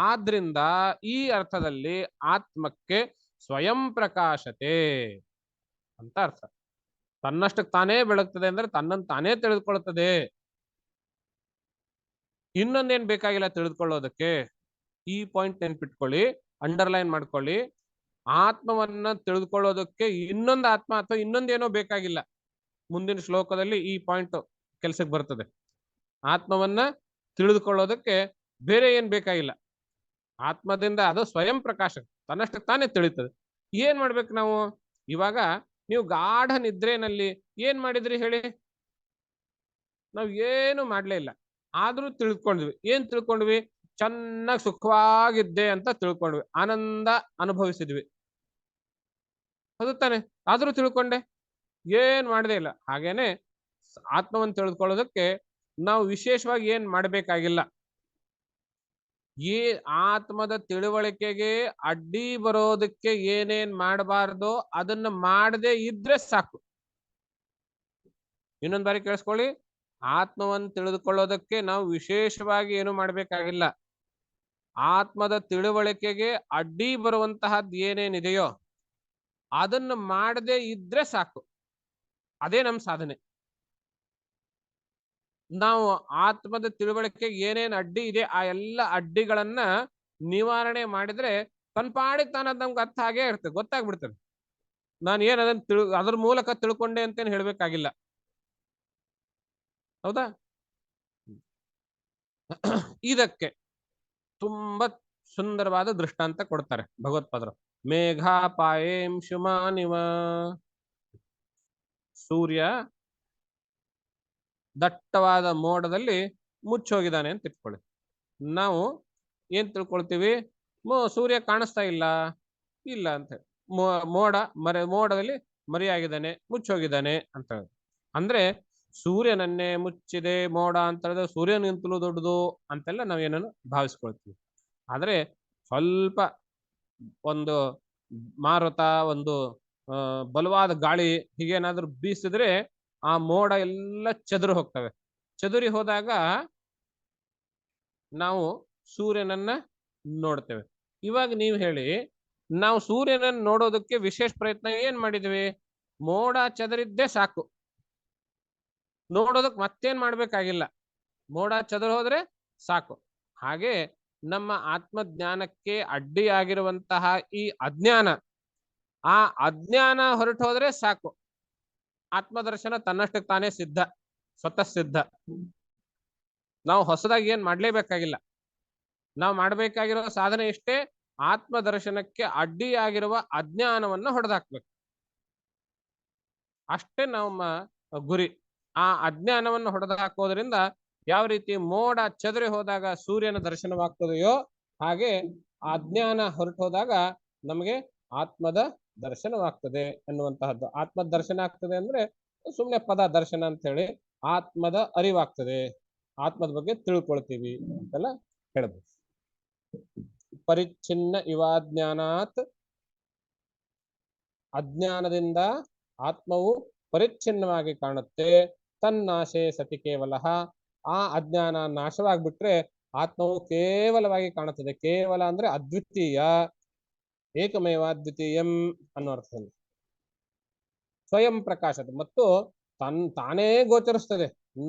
ಆದ್ರಿಂದ ಈ ಅರ್ಥದಲ್ಲಿ ಆತ್ಮಕ್ಕೆ ಸ್ವಯಂ ಪ್ರಕಾಶತೆ ಅಂತ ಅರ್ಥ. ತನ್ನಷ್ಟಕ್ಕೆ ತಾನೇ ಬೆಳಗ್ತದೆ ಅಂದ್ರೆ ತನ್ನನ್ನು ತಾನೇ ತಿಳಿದುಕೊಳ್ಳುತ್ತದೆ, ಇನ್ನೊಂದೇನ್ ಬೇಕಾಗಿಲ್ಲ ತಿಳಿದುಕೊಳ್ಳೋದಕ್ಕೆ. ಈ ಪಾಯಿಂಟ್ ನೆನ್ಪಿಟ್ಕೊಳ್ಳಿ. ಅಂಡರ್ಲೈನ್ ಮಾಡ್ಕೊಳ್ಳಿ. ಆತ್ಮವನ್ನ ತಿಳಿದುಕೊಳ್ಳೋದಕ್ಕೆ ಇನ್ನೊಂದು ಆತ್ಮ ಅಥವಾ ಇನ್ನೊಂದೇನೋ ಬೇಕಾಗಿಲ್ಲ. ಮುಂದಿನ ಶ್ಲೋಕದಲ್ಲಿ ಈ ಪಾಯಿಂಟ್ ಕೆಲಸಕ್ಕೆ ಬರ್ತದೆ. ಆತ್ಮವನ್ನ ತಿಳಿದುಕೊಳ್ಳೋದಕ್ಕೆ ಬೇರೆ ಏನ್ ಬೇಕಾಗಿಲ್ಲ. ಆತ್ಮದಿಂದ ಅದು ಸ್ವಯಂ ಪ್ರಕಾಶ, ತನ್ನಷ್ಟಕ್ಕೆ ತಾನೇ ತಿಳಿತದೆ. ಏನ್ ಮಾಡ್ಬೇಕು ನಾವು? ಇವಾಗ ನೀವು ಗಾಢ ನಿದ್ರೆನಲ್ಲಿ ಏನ್ ಮಾಡಿದ್ರಿ ಹೇಳಿ? ನಾವು ಏನು ಮಾಡ್ಲೇ ಇಲ್ಲ, ಆದ್ರೂ ತಿಳ್ಕೊಂಡ್ವಿ. ಏನ್ ತಿಳ್ಕೊಂಡ್ವಿ? ಚೆನ್ನಾಗಿ ಸುಖವಾಗಿದ್ದೆ ಅಂತ ತಿಳ್ಕೊಂಡ್ವಿ, ಆನಂದ ಅನುಭವಿಸಿದ್ವಿ. ಅದು ತಾನೆ? ಆದ್ರೂ ತಿಳ್ಕೊಂಡೆ, ಏನ್ ಮಾಡದೇ ಇಲ್ಲ. ಹಾಗೇನೆ ಆತ್ಮವನ್ನು ತಿಳಿದುಕೊಳ್ಳೋದಕ್ಕೆ ನಾವು ವಿಶೇಷವಾಗಿ ಏನ್ ಮಾಡಬೇಕಾಗಿಲ್ಲ. ಈ ಆತ್ಮದ ತಿಳುವಳಿಕೆಗೆ ಅಡ್ಡಿ ಬರೋದಕ್ಕೆ ಏನೇನ್ ಮಾಡಬಾರ್ದೋ ಅದನ್ನ ಮಾಡದೇ ಇದ್ರೆ ಸಾಕು. ಇನ್ನೊಂದ್ ಬಾರಿ ಕೇಳಿಸ್ಕೊಳ್ಳಿ. ಆತ್ಮವನ್ನು ತಿಳಿದುಕೊಳ್ಳೋದಕ್ಕೆ ನಾವು ವಿಶೇಷವಾಗಿ ಏನು ಮಾಡಬೇಕಾಗಿಲ್ಲ. ಆತ್ಮದ ತಿಳುವಳಿಕೆಗೆ ಅಡ್ಡಿ ಬರುವಂತಹದ್ದು ಏನೇನಿದೆಯೋ ಅದನ್ನು ಮಾಡದೇ ಇದ್ರೆ ಸಾಕು. ಅದೇ ನಮ್ಮ ಸಾಧನೆ. ನಾವು ಆತ್ಮದ ತಿಳುವಳಿಕೆಗೆ ಏನೇನು ಅಡ್ಡಿ ಇದೆ ಆ ಎಲ್ಲ ಅಡ್ಡಿಗಳನ್ನ ನಿವಾರಣೆ ಮಾಡಿದ್ರೆ ತನ್ಪಾಡಿಗೆ ತಾನದ್ ನಮ್ಗೆ ಅರ್ಥ ಆಗೇ ಇರ್ತದೆ, ಗೊತ್ತಾಗ್ಬಿಡ್ತದೆ. ನಾನು ಏನ್ ಅದನ್ನ ಅದ್ರ ಮೂಲಕ ತಿಳ್ಕೊಂಡೆ ಅಂತೇನು ಹೇಳ್ಬೇಕಾಗಿಲ್ಲ. ಹೌದಾ? ಇದಕ್ಕೆ ತುಂಬಾ ಸುಂದರವಾದ ದೃಷ್ಟಾಂತ ಕೊಡ್ತಾರೆ ಭಗವತ್ಪಾದರು. ಮೇಘಾಪಾಯೇಂ ಶುಮಾನಿವ. ಸೂರ್ಯ ದಟ್ಟವಾದ ಮೋಡದಲ್ಲಿ ಮುಚ್ಚೋಗಿದ್ದಾನೆ ಅಂತ ಇಟ್ಕೊಳ್ಳಿ. ನಾವು ಏನ್ ತಿಳ್ಕೊಳ್ತೀವಿ? ಸೂರ್ಯ ಕಾಣಿಸ್ತಾ ಇಲ್ಲ ಇಲ್ಲ ಅಂತ ಹೇಳಿ. ಮೋಡದಲ್ಲಿ ಮರೆಯಾಗಿದ್ದಾನೆ, ಮುಚ್ಚೋಗಿದ್ದಾನೆ ಅಂತ ಹೇಳಿ. ಅಂದ್ರೆ ಸೂರ್ಯನನ್ನೇ ಮುಚ್ಚಿದೆ ಮೋಡ ಅಂತ ಹೇಳಿದ್ರೆ ಸೂರ್ಯನಿಂತಲೂ ದೊಡ್ಡದು ಅಂತೆಲ್ಲ ನಾವೇನನ್ನು ಭಾವಿಸ್ಕೊಳ್ತೀವಿ. ಆದ್ರೆ ಸ್ವಲ್ಪ ಒಂದು ಮಾರುತ, ಒಂದು ಬಲವಾದ ಗಾಳಿ ಹೀಗೇನಾದ್ರೂ ಬೀಸಿದ್ರೆ ಆ ಮೋಡ ಎಲ್ಲ ಚದುರಿ ಹೋಗ್ತವೆ. ಚದುರಿ ಹೋದಾಗ ನಾವು ಸೂರ್ಯನನ್ನ ನೋಡ್ತೇವೆ. ಇವಾಗ ನೀವು ಹೇಳಿ, ನಾವು ಸೂರ್ಯನನ್ನ ನೋಡೋದಕ್ಕೆ ವಿಶೇಷ ಪ್ರಯತ್ನ ಏನ್ ಮಾಡಿದ್ವಿ? ಮೋಡ ಚದರಿದ್ದೇ ಸಾಕು, ನೋಡೋದಕ್ಕೆ ಮತ್ತೇನ್ ಮಾಡ್ಬೇಕಾಗಿಲ್ಲ. ಮೋಡ ಚದುರು ಹೋದ್ರೆ ಸಾಕು. ಹಾಗೆ ನಮ್ಮ ಆತ್ಮಜ್ಞಾನಕ್ಕೆ ಅಡ್ಡಿಯಾಗಿರುವಂತಹ ಈ ಅಜ್ಞಾನ, ಆ ಅಜ್ಞಾನ ಹೊರಟು ಹೋದ್ರೆ ಸಾಕು. ಆತ್ಮದರ್ಶನ ತನ್ನಷ್ಟಕ್ಕೆ ತಾನೇ ಸಿದ್ಧ, ಸ್ವತಃ ಸಿದ್ಧ. ನಾವು ಹೊಸದಾಗಿ ಏನ್ ಮಾಡ್ಲೇಬೇಕಾಗಿಲ್ಲ. ನಾವು ಮಾಡಬೇಕಾಗಿರೋ ಸಾಧನೆ ಇಷ್ಟೇ, ಆತ್ಮದರ್ಶನಕ್ಕೆ ಅಡ್ಡಿಯಾಗಿರುವ ಅಜ್ಞಾನವನ್ನ ಹೊಡೆದಾಕ್ಬೇಕು. ಅಷ್ಟೇ ನಮ್ಮ ಗುರಿ. ಆ ಅಜ್ಞಾನವನ್ನು ಹೊಡೆದಾಕೋದ್ರಿಂದ ಯಾವ ರೀತಿ ಮೋಡ ಚದುರಿ ಹೋದಾಗ ಸೂರ್ಯನ ದರ್ಶನವಾಗ್ತದೆಯೋ ಹಾಗೆ ಅಜ್ಞಾನ ಹೊರಟು ಹೋದಾಗ ನಮಗೆ ಆತ್ಮದ ದರ್ಶನವಾಗ್ತದೆ ಎನ್ನುವಂತಹದ್ದು. ಆತ್ಮದ ದರ್ಶನ ಆಗ್ತದೆ ಅಂದ್ರೆ ಸುಮ್ನೆ ಪದ ದರ್ಶನ ಅಂತ ಹೇಳಿ, ಆತ್ಮದ ಅರಿವಾಗ್ತದೆ, ಆತ್ಮದ ಬಗ್ಗೆ ತಿಳ್ಕೊಳ್ತೀವಿ ಅಂತೆಲ್ಲ ಹೇಳ್ಬೋದು. ಪರಿಚ್ಛಿನ್ನ ಇವಾಜ್ಞಾನಾತ್, ಅಜ್ಞಾನದಿಂದ ಆತ್ಮವು ಪರಿಚ್ಛಿನ್ನವಾಗಿ ಕಾಣುತ್ತೆ. ತನ್ನಾಶೆ ಸತಿ ಕೇವಲ. ಆ ಅಜ್ಞಾನ ನಾಶವಾಗ್ಬಿಟ್ರೆ ಆತ್ಮವು ಕೇವಲವಾಗಿ ಕಾಣುತ್ತದೆ. ಕೇವಲ ಅಂದ್ರೆ ಅದ್ವಿತೀಯ, ಏಕಮೇವಾದ್ವಿತೀಯಂ ಅನ್ನೋ ಅರ್ಥದಲ್ಲಿ. ಸ್ವಯಂ ಪ್ರಕಾಶದ ಮತ್ತು ತಾನೇ ಗೋಚರಿಸ್ತದೆ.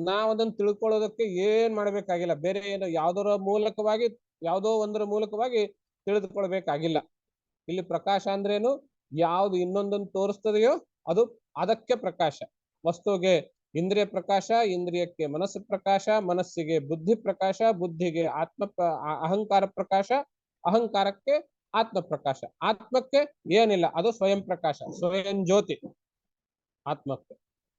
ನಾವು ಅದನ್ನು ತಿಳ್ಕೊಳ್ಳೋದಕ್ಕೆ ಏನ್ ಮಾಡ್ಬೇಕಾಗಿಲ್ಲ. ಬೇರೆ ಏನು ಯಾವುದೋ ಒಂದರ ಮೂಲಕವಾಗಿ ತಿಳಿದುಕೊಳ್ಬೇಕಾಗಿಲ್ಲ. ಇಲ್ಲಿ ಪ್ರಕಾಶ ಅಂದ್ರೇನು? ಯಾವುದು ಇನ್ನೊಂದನ್ನು ತೋರಿಸ್ತದೆಯೋ ಅದು ಅದಕ್ಕೆ ಪ್ರಕಾಶ. ವಸ್ತುಗೆ ಇಂದ್ರಿಯ ಪ್ರಕಾಶ, ಇಂದ್ರಿಯಕ್ಕೆ ಮನಸ್ಸು ಪ್ರಕಾಶ, ಮನಸ್ಸಿಗೆ ಬುದ್ಧಿ ಪ್ರಕಾಶ, ಬುದ್ಧಿಗೆ ಅಹಂಕಾರ ಪ್ರಕಾಶ, ಅಹಂಕಾರಕ್ಕೆ ಆತ್ಮ ಪ್ರಕಾಶ. ಆತ್ಮಕ್ಕೆ ಏನಿಲ್ಲ, ಅದು ಸ್ವಯಂ ಪ್ರಕಾಶ, ಸ್ವಯಂ ಜ್ಯೋತಿ ಆತ್ಮಕ್ಕೆ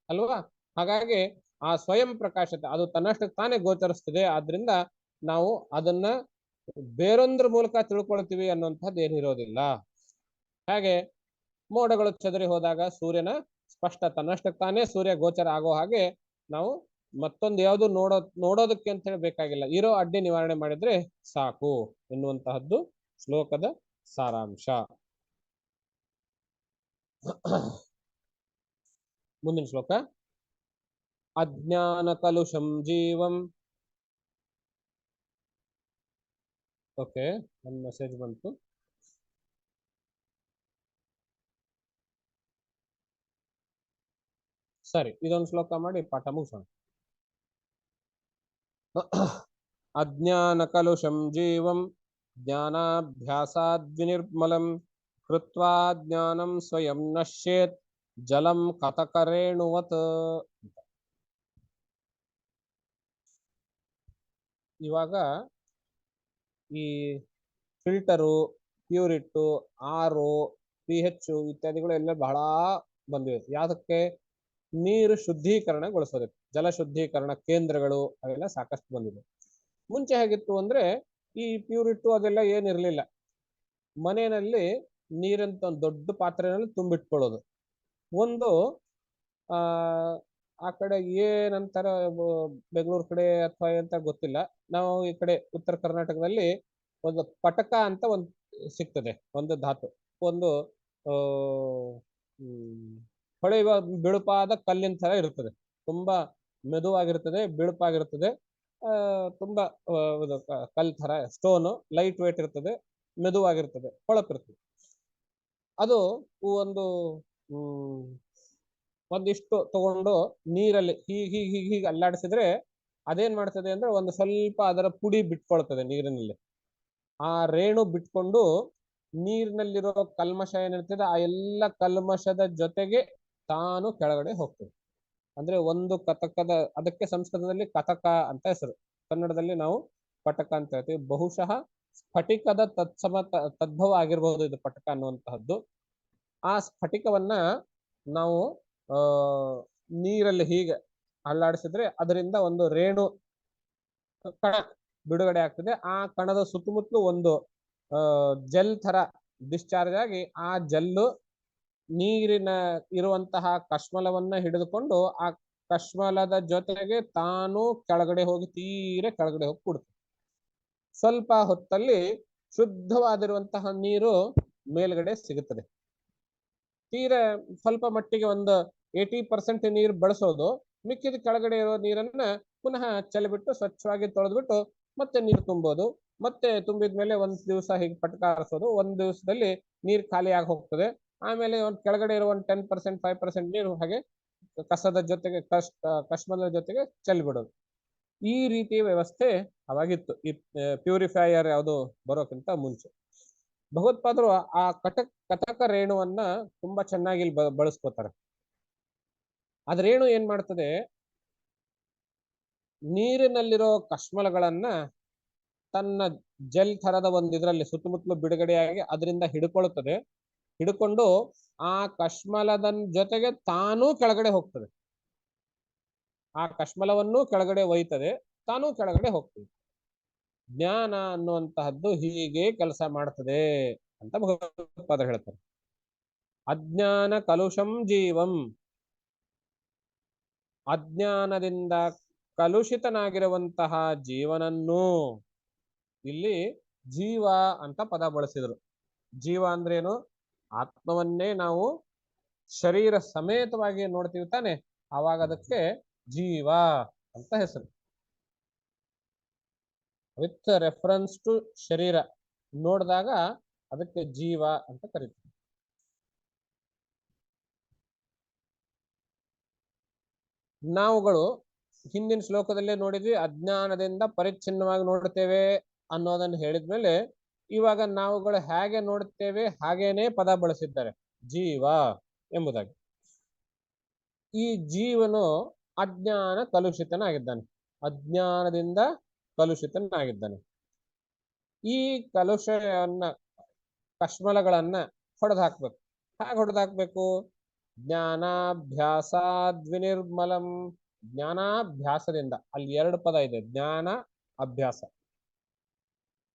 ಅಲ್ವಾ? ಹಾಗಾಗಿ ಆ ಸ್ವಯಂ ಪ್ರಕಾಶತೆ ಅದು ತನ್ನಷ್ಟಕ್ಕೆ ತಾನೇ ಗೋಚರಿಸ್ತದೆ. ಆದ್ರಿಂದ ನಾವು ಅದನ್ನ ಬೇರೊಂದ್ರ ಮೂಲಕ ತಿಳ್ಕೊಳ್ತೀವಿ ಅನ್ನುವಂಥದ್ದು ಏನಿರೋದಿಲ್ಲ. ಹಾಗೆ ಮೋಡಗಳು ಚದರಿ ಹೋದಾಗ ಸೂರ್ಯನ ಸ್ಪಷ್ಟ ತನ್ನಷ್ಟಕ್ಕೆ ತಾನೇ ಸೂರ್ಯ ಗೋಚರ ಆಗೋ ಹಾಗೆ ನಾವು ಮತ್ತೊಂದು ಯಾವುದು ನೋಡೋದಕ್ಕೆ ಅಂತ ಹೇಳಿ ಬೇಕಾಗಿಲ್ಲ. ಇರೋ ಅಡ್ಡಿ ನಿವಾರಣೆ ಮಾಡಿದ್ರೆ ಸಾಕು ಎನ್ನುವಂತಹದ್ದು ಶ್ಲೋಕದ ಸಾರಾಂಶ. ಮುಂದಿನ ಶ್ಲೋಕ. ಅಜ್ಞಾನ ಕಲುಷಂ ಜೀವಂ. ಓಕೆ, ಒಂದು ಮೆಸೇಜ್ ಬಂತು. ಸರಿ, ಇದೊಂದು ಶ್ಲೋಕ ಮಾಡಿ ಪಾಠ ಮುಗಿಸೋಣ. ಅಜ್ಞಾನ ಕಲುಷಂ ಜೀವಂ ಜ್ಞಾನಾಭ್ಯಾಸಾದ್ವಿನಿರ್ಮಲಂ ಕೃತ್ವಾ ಜ್ಞಾನಂ ಸ್ವಯಂ ನಶ್ಯೇತ್ ಜಲಂ ಕತಕರೇಣುವತ್. ಇವಾಗ ಈ ಫಿಲ್ಟರು, ಪ್ಯೂರಿಟ್ಟು, ಆರು, pH ಇತ್ಯಾದಿಗಳು ಎಲ್ಲ ಬಹಳ ಬಂದಿವೆ. ಯಾವ್ದಕ್ಕೆ? ನೀರು ಶುದ್ಧೀಕರಣಗೊಳಿಸೋದಕ್ಕೆ. ಜಲ ಶುದ್ಧೀಕರಣ ಕೇಂದ್ರಗಳು ಅವೆಲ್ಲ ಸಾಕಷ್ಟು ಬಂದಿದೆ. ಮುಂಚೆ ಹೇಗಿತ್ತು ಅಂದ್ರೆ ಈ ಪ್ಯೂರಿಟ್ಟು ಅದೆಲ್ಲ ಏನಿರ್ಲಿಲ್ಲ. ಮನೆಯಲ್ಲಿ ನೀರಂತ ಒಂದು ದೊಡ್ಡ ಪಾತ್ರೆಯಲ್ಲಿ ತುಂಬಿಟ್ಕೊಳ್ಳೋದು. ಒಂದು ಆ ಕಡೆ ಏನಂತಾರ, ಬೆಂಗಳೂರು ಕಡೆ ಅಥವಾ ಅಂತ ಗೊತ್ತಿಲ್ಲ, ನಾವು ಈ ಕಡೆ ಉತ್ತರ ಕರ್ನಾಟಕದಲ್ಲಿ ಒಂದು ಪಟಕ ಅಂತ ಒಂದು ಸಿಗ್ತದೆ, ಒಂದು ಧಾತು, ಒಂದು ಹೊಳೆಯುವ ಬಿಳುಪಾದ ಕಲ್ಲಿನ ತರ ಇರುತ್ತದೆ. ತುಂಬಾ ಮೆದುವಾಗಿರ್ತದೆ, ಬಿಳುಪಾಗಿರ್ತದೆ, ತುಂಬಾ ಕಲ್ ತರ, ಸ್ಟೋನು ಲೈಟ್ ವೇಟ್ ಇರ್ತದೆ, ಮೆದುವಾಗಿರ್ತದೆ, ಹೊಳಪಿರ್ತದೆ. ಅದು ಒಂದು ಒಂದಿಷ್ಟು ತಗೊಂಡು ನೀರಲ್ಲಿ ಹೀಗೆ ಅಲ್ಲಾಡಿಸಿದ್ರೆ ಅದೇನ್ ಮಾಡ್ತದೆ ಅಂದ್ರೆ ಒಂದು ಸ್ವಲ್ಪ ಅದರ ಪುಡಿ ಬಿಟ್ಕೊಳ್ತದೆ ನೀರಿನಲ್ಲಿ. ಆ ರೇಣು ಬಿಟ್ಕೊಂಡು ನೀರಿನಲ್ಲಿರೋ ಕಲ್ಮಶ ಏನಿರ್ತದೆ ಆ ಎಲ್ಲ ಕಲ್ಮಶದ ಜೊತೆಗೆ ತಾನು ಕೆಳಗಡೆ ಹೋಗ್ತದೆ. ಅಂದ್ರೆ ಒಂದು ಕತಕದ, ಅದಕ್ಕೆ ಸಂಸ್ಕೃತದಲ್ಲಿ ಕತಕ ಅಂತ ಹೆಸರು, ಕನ್ನಡದಲ್ಲಿ ನಾವು ಪಟಕ ಅಂತ ಹೇಳ್ತೀವಿ. ಬಹುಶಃ ಸ್ಫಟಿಕದ ತದ್ಭವ ಆಗಿರಬಹುದು ಇದು ಪಟಕ ಅನ್ನುವಂತಹದ್ದು. ಆ ಸ್ಫಟಿಕವನ್ನ ನಾವು ನೀರಲ್ಲಿ ಹೀಗೆ ಅಲ್ಲಾಡಿಸಿದ್ರೆ ಅದರಿಂದ ಒಂದು ರೇಣು ಕಣ ಬಿಡುಗಡೆ ಆಗ್ತದೆ. ಆ ಕಣದ ಸುತ್ತಮುತ್ತಲು ಒಂದು ಜೆಲ್ ತರ ಡಿಸ್ಚಾರ್ಜ್ ಆಗಿ ಆ ಜೆಲ್ಲು ನೀರಿನ ಇರುವಂತಹ ಕಶ್ಮಲವನ್ನ ಹಿಡಿದುಕೊಂಡು ಆ ಕಶ್ಮಲದ ಜೊತೆಗೆ ತಾನು ಕೆಳಗಡೆ ಹೋಗಿ ತೀರ ಕೆಳಗಡೆ ಹೋಗಿ ಕೂಡುತ್ತೆ. ಸ್ವಲ್ಪ ಹೊತ್ತಲ್ಲಿ ಶುದ್ಧವಾಗಿರುವಂತಹ ನೀರು ಮೇಲ್ಗಡೆ ಸಿಗುತ್ತದೆ. ತೀರ ಸ್ವಲ್ಪ ಮಟ್ಟಿಗೆ ಒಂದು 80% ನೀರು ಬಳಸೋದು, ಮಿಕ್ಕಿದ ಕೆಳಗಡೆ ಇರೋ ನೀರನ್ನ ಪುನಃ ಚೆಲ್ಲಿಬಿಟ್ಟು ಸ್ವಚ್ಛವಾಗಿ ತೊಳೆದ್ಬಿಟ್ಟು ಮತ್ತೆ ನೀರು ತುಂಬೋದು. ಮತ್ತೆ ತುಂಬಿದ್ಮೇಲೆ ಒಂದ್ ದಿವಸ ಹೀಗೆ ಪಟಕ ಹಾರಿಸೋದು. ಒಂದ್ ದಿವಸದಲ್ಲಿ ನೀರು ಖಾಲಿ ಆಗಿ ಹೋಗ್ತದೆ. ಆಮೇಲೆ ಒಂದು ಕೆಳಗಡೆ ಇರೋ ಒಂದು 10% 5% ನೀರು ಹಾಗೆ ಕಸದ ಜೊತೆಗೆ ಕಶ್ಮಲದ ಜೊತೆಗೆ ಚೆಲ್ಲಿಬಿಡೋದು. ಈ ರೀತಿಯ ವ್ಯವಸ್ಥೆ ಅವಾಗಿತ್ತು, ಈ ಪ್ಯೂರಿಫೈಯರ್ ಯಾವುದು ಬರೋಕ್ಕಿಂತ ಮುಂಚೆ. ಭಗವತ್ಪಾದರು ಆ ಕತಕ ರೇಣುವನ್ನ ತುಂಬಾ ಚೆನ್ನಾಗಿ ಬಳಸ್ಕೋತಾರೆ. ಅದ ರೇಣು ಏನ್ ಮಾಡ್ತದೆ, ನೀರಿನಲ್ಲಿರೋ ಕಶ್ಮಲಗಳನ್ನ ತನ್ನ ಜೆಲ್ ಥರದ ಒಂದು ಇದರಲ್ಲಿ ಸುತ್ತಮುತ್ತಲು ಬಿಡುಗಡೆಯಾಗಿ ಅದರಿಂದ ಹಿಡ್ಕೊಳ್ತದೆ. ಹಿಡ್ಕೊಂಡು ಆ ಕಶ್ಮಲದ ಜೊತೆಗೆ ತಾನೂ ಕೆಳಗಡೆ ಹೋಗ್ತದೆ. ಆ ಕಶ್ಮಲವನ್ನು ಕೆಳಗಡೆ ಒಯ್ತದೆ, ತಾನೂ ಕೆಳಗಡೆ ಹೋಗ್ತದೆ. ಜ್ಞಾನ ಅನ್ನುವಂತಹದ್ದು ಹೀಗೆ ಕೆಲಸ ಮಾಡ್ತದೆ ಅಂತ ಭಗವತ್ಪಾದರು ಹೇಳ್ತಾರೆ. ಅಜ್ಞಾನ ಕಲುಷಂ ಜೀವಂ, ಅಜ್ಞಾನದಿಂದ ಕಲುಷಿತನಾಗಿರುವಂತಹ ಜೀವನನ್ನು, ಇಲ್ಲಿ ಜೀವ ಅಂತ ಪದ ಬಳಸಿದರು. ಜೀವ ಅಂದ್ರೇನು? ಆತ್ಮವನ್ನೇ ನಾವು ಶರೀರ ಸಮೇತವಾಗಿ ನೋಡ್ತೀವಿ ತಾನೆ, ಆವಾಗ ಅದಕ್ಕೆ ಜೀವ ಅಂತ ಹೆಸರು. ವಿತ್ ರೆಫರೆನ್ಸ್ ಟು ಶರೀರ ನೋಡಿದಾಗ ಅದಕ್ಕೆ ಜೀವ ಅಂತ ಕರೀತೀವಿ. ನಾವುಗಳು ಹಿಂದಿನ ಶ್ಲೋಕದಲ್ಲೇ ನೋಡಿದ್ವಿ, ಅಜ್ಞಾನದಿಂದ ಪರಿಚ್ಛಿನ್ನವಾಗಿ ನೋಡುತ್ತೇವೆ ಅನ್ನೋದನ್ನು ಹೇಳಿದ್ಮೇಲೆ ಇವಾಗ ನಾವುಗಳು ಹೇಗೆ ನೋಡುತ್ತೇವೆ ಹಾಗೇನೆ ಪದ ಬಳಸಿದ್ದಾರೆ, ಜೀವ ಎಂಬುದಾಗಿ. ಈ ಜೀವನು ಅಜ್ಞಾನ ಕಲುಷಿತನಾಗಿದ್ದಾನೆ, ಅಜ್ಞಾನದಿಂದ ಕಲುಷಿತನಾಗಿದ್ದಾನೆ. ಈ ಕಲುಷವನ್ನ, ಕಶ್ಮಲಗಳನ್ನ ಹೊಡೆದು ಹಾಕ್ಬೇಕು. ಹೇಗೆ ಹೊಡೆದು ಹಾಕ್ಬೇಕು? ಜ್ಞಾನಾಭ್ಯಾಸಾದ್ವಿನಿರ್ಮಲಂ, ಜ್ಞಾನಾಭ್ಯಾಸದಿಂದ. ಅಲ್ಲಿ 2 ಪದ ಇದೆ, ಜ್ಞಾನ ಅಭ್ಯಾಸ.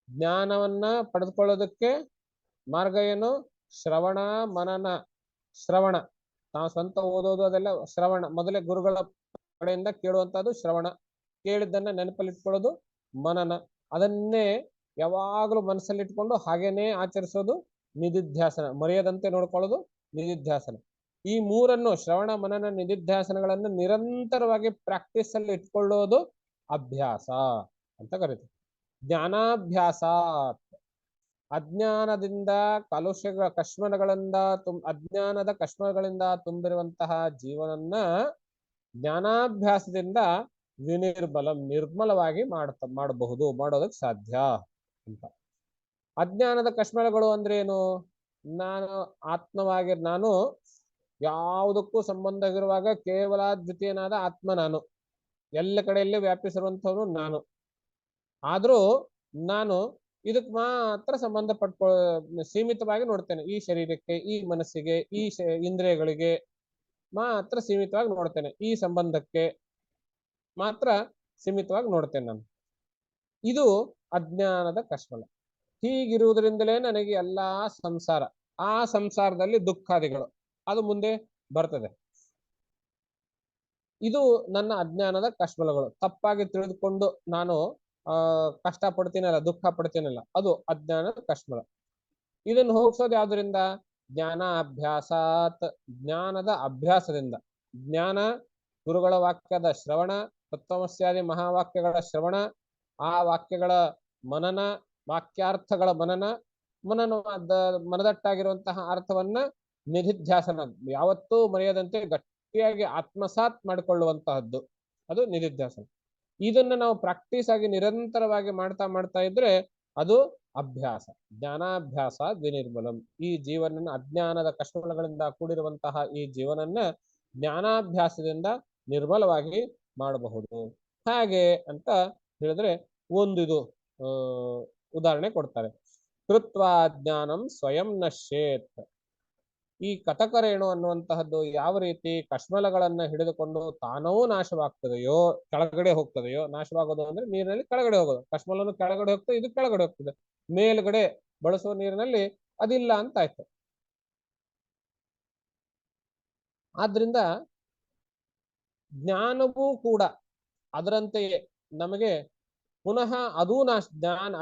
ಜ್ಞಾನವನ್ನ ಪಡೆದುಕೊಳ್ಳೋದಕ್ಕೆ ಮಾರ್ಗ ಏನು? ಶ್ರವಣ ಮನನ. ಶ್ರವಣ, ನಾವು ಸ್ವಂತ ಓದೋದು ಅದೆಲ್ಲ ಶ್ರವಣ. ಮೊದಲೇ ಗುರುಗಳ ಕಡೆಯಿಂದ ಕೇಳುವಂತಹದ್ದು ಶ್ರವಣ. ಕೇಳಿದ್ದನ್ನ ನೆನಪಲ್ಲಿಟ್ಕೊಳ್ಳೋದು ಮನನ. ಅದನ್ನೇ ಯಾವಾಗಲೂ ಮನಸ್ಸಲ್ಲಿಟ್ಕೊಂಡು ಹಾಗೇನೆ ಆಚರಿಸೋದು ನಿಧಿಧ್ಯಾಸನ. ಮರೆಯದಂತೆ ನೋಡ್ಕೊಳ್ಳೋದು ನಿಧಿಧ್ಯಾಸನ. ಈ ಮೂರನ್ನು, ಶ್ರವಣ ಮನನ ನಿಧಿಧ್ಯಾಸನಗಳನ್ನು ನಿರಂತರವಾಗಿ ಪ್ರಾಕ್ಟೀಸ್ ಅಲ್ಲಿ ಇಟ್ಕೊಳ್ಳೋದು ಅಭ್ಯಾಸ ಅಂತ ಕರೀತೀವಿ. ಜ್ಞಾನಾಭ್ಯಾಸ, ಅಜ್ಞಾನದಿಂದ ಕಶ್ಮಲಗಳಿಂದ ಅಜ್ಞಾನದ ಕಶ್ಮಲಗಳಿಂದ ತುಂಬಿರುವಂತಹ ಜೀವನನ್ನ ಜ್ಞಾನಾಭ್ಯಾಸದಿಂದ ವಿನಿರ್ಮಲ, ನಿರ್ಮಲವಾಗಿ ಮಾಡೋದಕ್ಕೆ ಸಾಧ್ಯ ಅಂತ. ಅಜ್ಞಾನದ ಕಶ್ಮಲಗಳು ಅಂದ್ರೆ ಏನು? ನಾನು ಆತ್ಮವಾಗಿ ನಾನು ಯಾವುದಕ್ಕೂ ಸಂಬಂಧವಿರುವಾಗ ಕೇವಲ ದ್ವಿತೀಯನಾದ ಆತ್ಮ ನಾನು, ಎಲ್ಲ ಕಡೆಯಲ್ಲಿ ವ್ಯಾಪಿಸಿರುವಂಥವನು ನಾನು. ಆದ್ರೂ ನಾನು ಇದಕ್ಕೆ ಮಾತ್ರ ಸಂಬಂಧ ಸೀಮಿತವಾಗಿ ನೋಡ್ತೇನೆ. ಈ ಶರೀರಕ್ಕೆ, ಈ ಮನಸ್ಸಿಗೆ, ಈ ಇಂದ್ರಿಯಗಳಿಗೆ ಮಾತ್ರ ಸೀಮಿತವಾಗಿ ನೋಡ್ತೇನೆ. ಈ ಸಂಬಂಧಕ್ಕೆ ಮಾತ್ರ ಸೀಮಿತವಾಗಿ ನೋಡ್ತೇನೆ ನಾನು. ಇದು ಅಜ್ಞಾನದ ಕಶ್ಮಲ. ಹೀಗಿರುವುದರಿಂದಲೇ ನನಗೆ ಎಲ್ಲಾ ಸಂಸಾರ, ಆ ಸಂಸಾರದಲ್ಲಿ ದುಃಖಾದಿಗಳು ಅದು ಮುಂದೆ ಬರ್ತದೆ. ಇದು ನನ್ನ ಅಜ್ಞಾನದ ಕಶ್ಮಲಗಳು. ತಪ್ಪಾಗಿ ತಿಳಿದುಕೊಂಡು ನಾನು ಕಷ್ಟ ಪಡ್ತೀನಲ್ಲ, ದುಃಖ ಪಡ್ತೀನಲ್ಲ, ಅದು ಅಜ್ಞಾನದ ಕಶ್ಮಲ. ಇದನ್ನು ಹೋಗಿಸೋದು ಯಾವ್ದರಿಂದ? ಜ್ಞಾನಾಭ್ಯಾಸಾತ್, ಜ್ಞಾನದ ಅಭ್ಯಾಸದಿಂದ. ಜ್ಞಾನ, ಗುರುಗಳ ವಾಕ್ಯದ ಶ್ರವಣ, ತತ್ವಮಸ್ಯಾದಿ ಮಹಾವಾಕ್ಯಗಳ ಶ್ರವಣ, ಆ ವಾಕ್ಯಗಳ ಮನನ, ವಾಕ್ಯಾರ್ಥಗಳ ಮನದಟ್ಟಾಗಿರುವಂತಹ ಅರ್ಥವನ್ನ ನಿಧಿಧ್ಯಾಸನ, ಯಾವತ್ತೂ ಮರೆಯದಂತೆ ಗಟ್ಟಿಯಾಗಿ ಆತ್ಮಸಾತ್ ಮಾಡಿಕೊಳ್ಳುವಂತಹದ್ದು, ಅದು ನಿಧಿಧ್ಯಾಸನ. ಇದನ್ನ ನಾವು ಪ್ರಾಕ್ಟೀಸ್ ಆಗಿ ನಿರಂತರವಾಗಿ ಮಾಡ್ತಾ ಇದ್ರೆ ಅದು ಅಭ್ಯಾಸ. ಜ್ಞಾನಾಭ್ಯಾಸ ವಿನಿರ್ಮಲಂ. ಈ ಜೀವನ ಅಜ್ಞಾನದ ಕಶ್ಮಲಗಳಿಂದ ಕೂಡಿರುವಂತಹ ಈ ಜೀವನನ್ನ ಜ್ಞಾನಾಭ್ಯಾಸದಿಂದ ನಿರ್ಮಲವಾಗಿ ಮಾಡಬಹುದು. ಹಾಗೆ ಅಂತ ಹೇಳಿದ್ರೆ ಒಂದಿದು ಉದಾಹರಣೆ ಕೊಡ್ತಾರೆ. ಕೃತ್ವಾ ಜ್ಞಾನಂ ಸ್ವಯಂ ನಶ್ಯೇತ್. ಈ ಕಟಕರೇಣು ಅನ್ನುವಂತಹದ್ದು ಯಾವ ರೀತಿ ಕಶ್ಮಲಗಳನ್ನ ಹಿಡಿದುಕೊಂಡು ತಾನೂ ನಾಶವಾಗ್ತದೆಯೋ, ಕೆಳಗಡೆ ಹೋಗ್ತದೆಯೋ. ನಾಶವಾಗೋದು ಅಂದ್ರೆ ನೀರಿನಲ್ಲಿ ಕೆಳಗಡೆ ಹೋಗೋದು. ಕಶ್ಮಲನು ಕೆಳಗಡೆ ಹೋಗ್ತದೆ, ಇದು ಕೆಳಗಡೆ ಹೋಗ್ತದೆ. ಮೇಲ್ಗಡೆ ಬಳಸುವ ನೀರಿನಲ್ಲಿ ಅದಿಲ್ಲ ಅಂತ ಆಯ್ತು. ಆದ್ರಿಂದ ಜ್ಞಾನವೂ ಕೂಡ ಅದರಂತೆಯೇ ನಮಗೆ ಪುನಃ ಅದೂ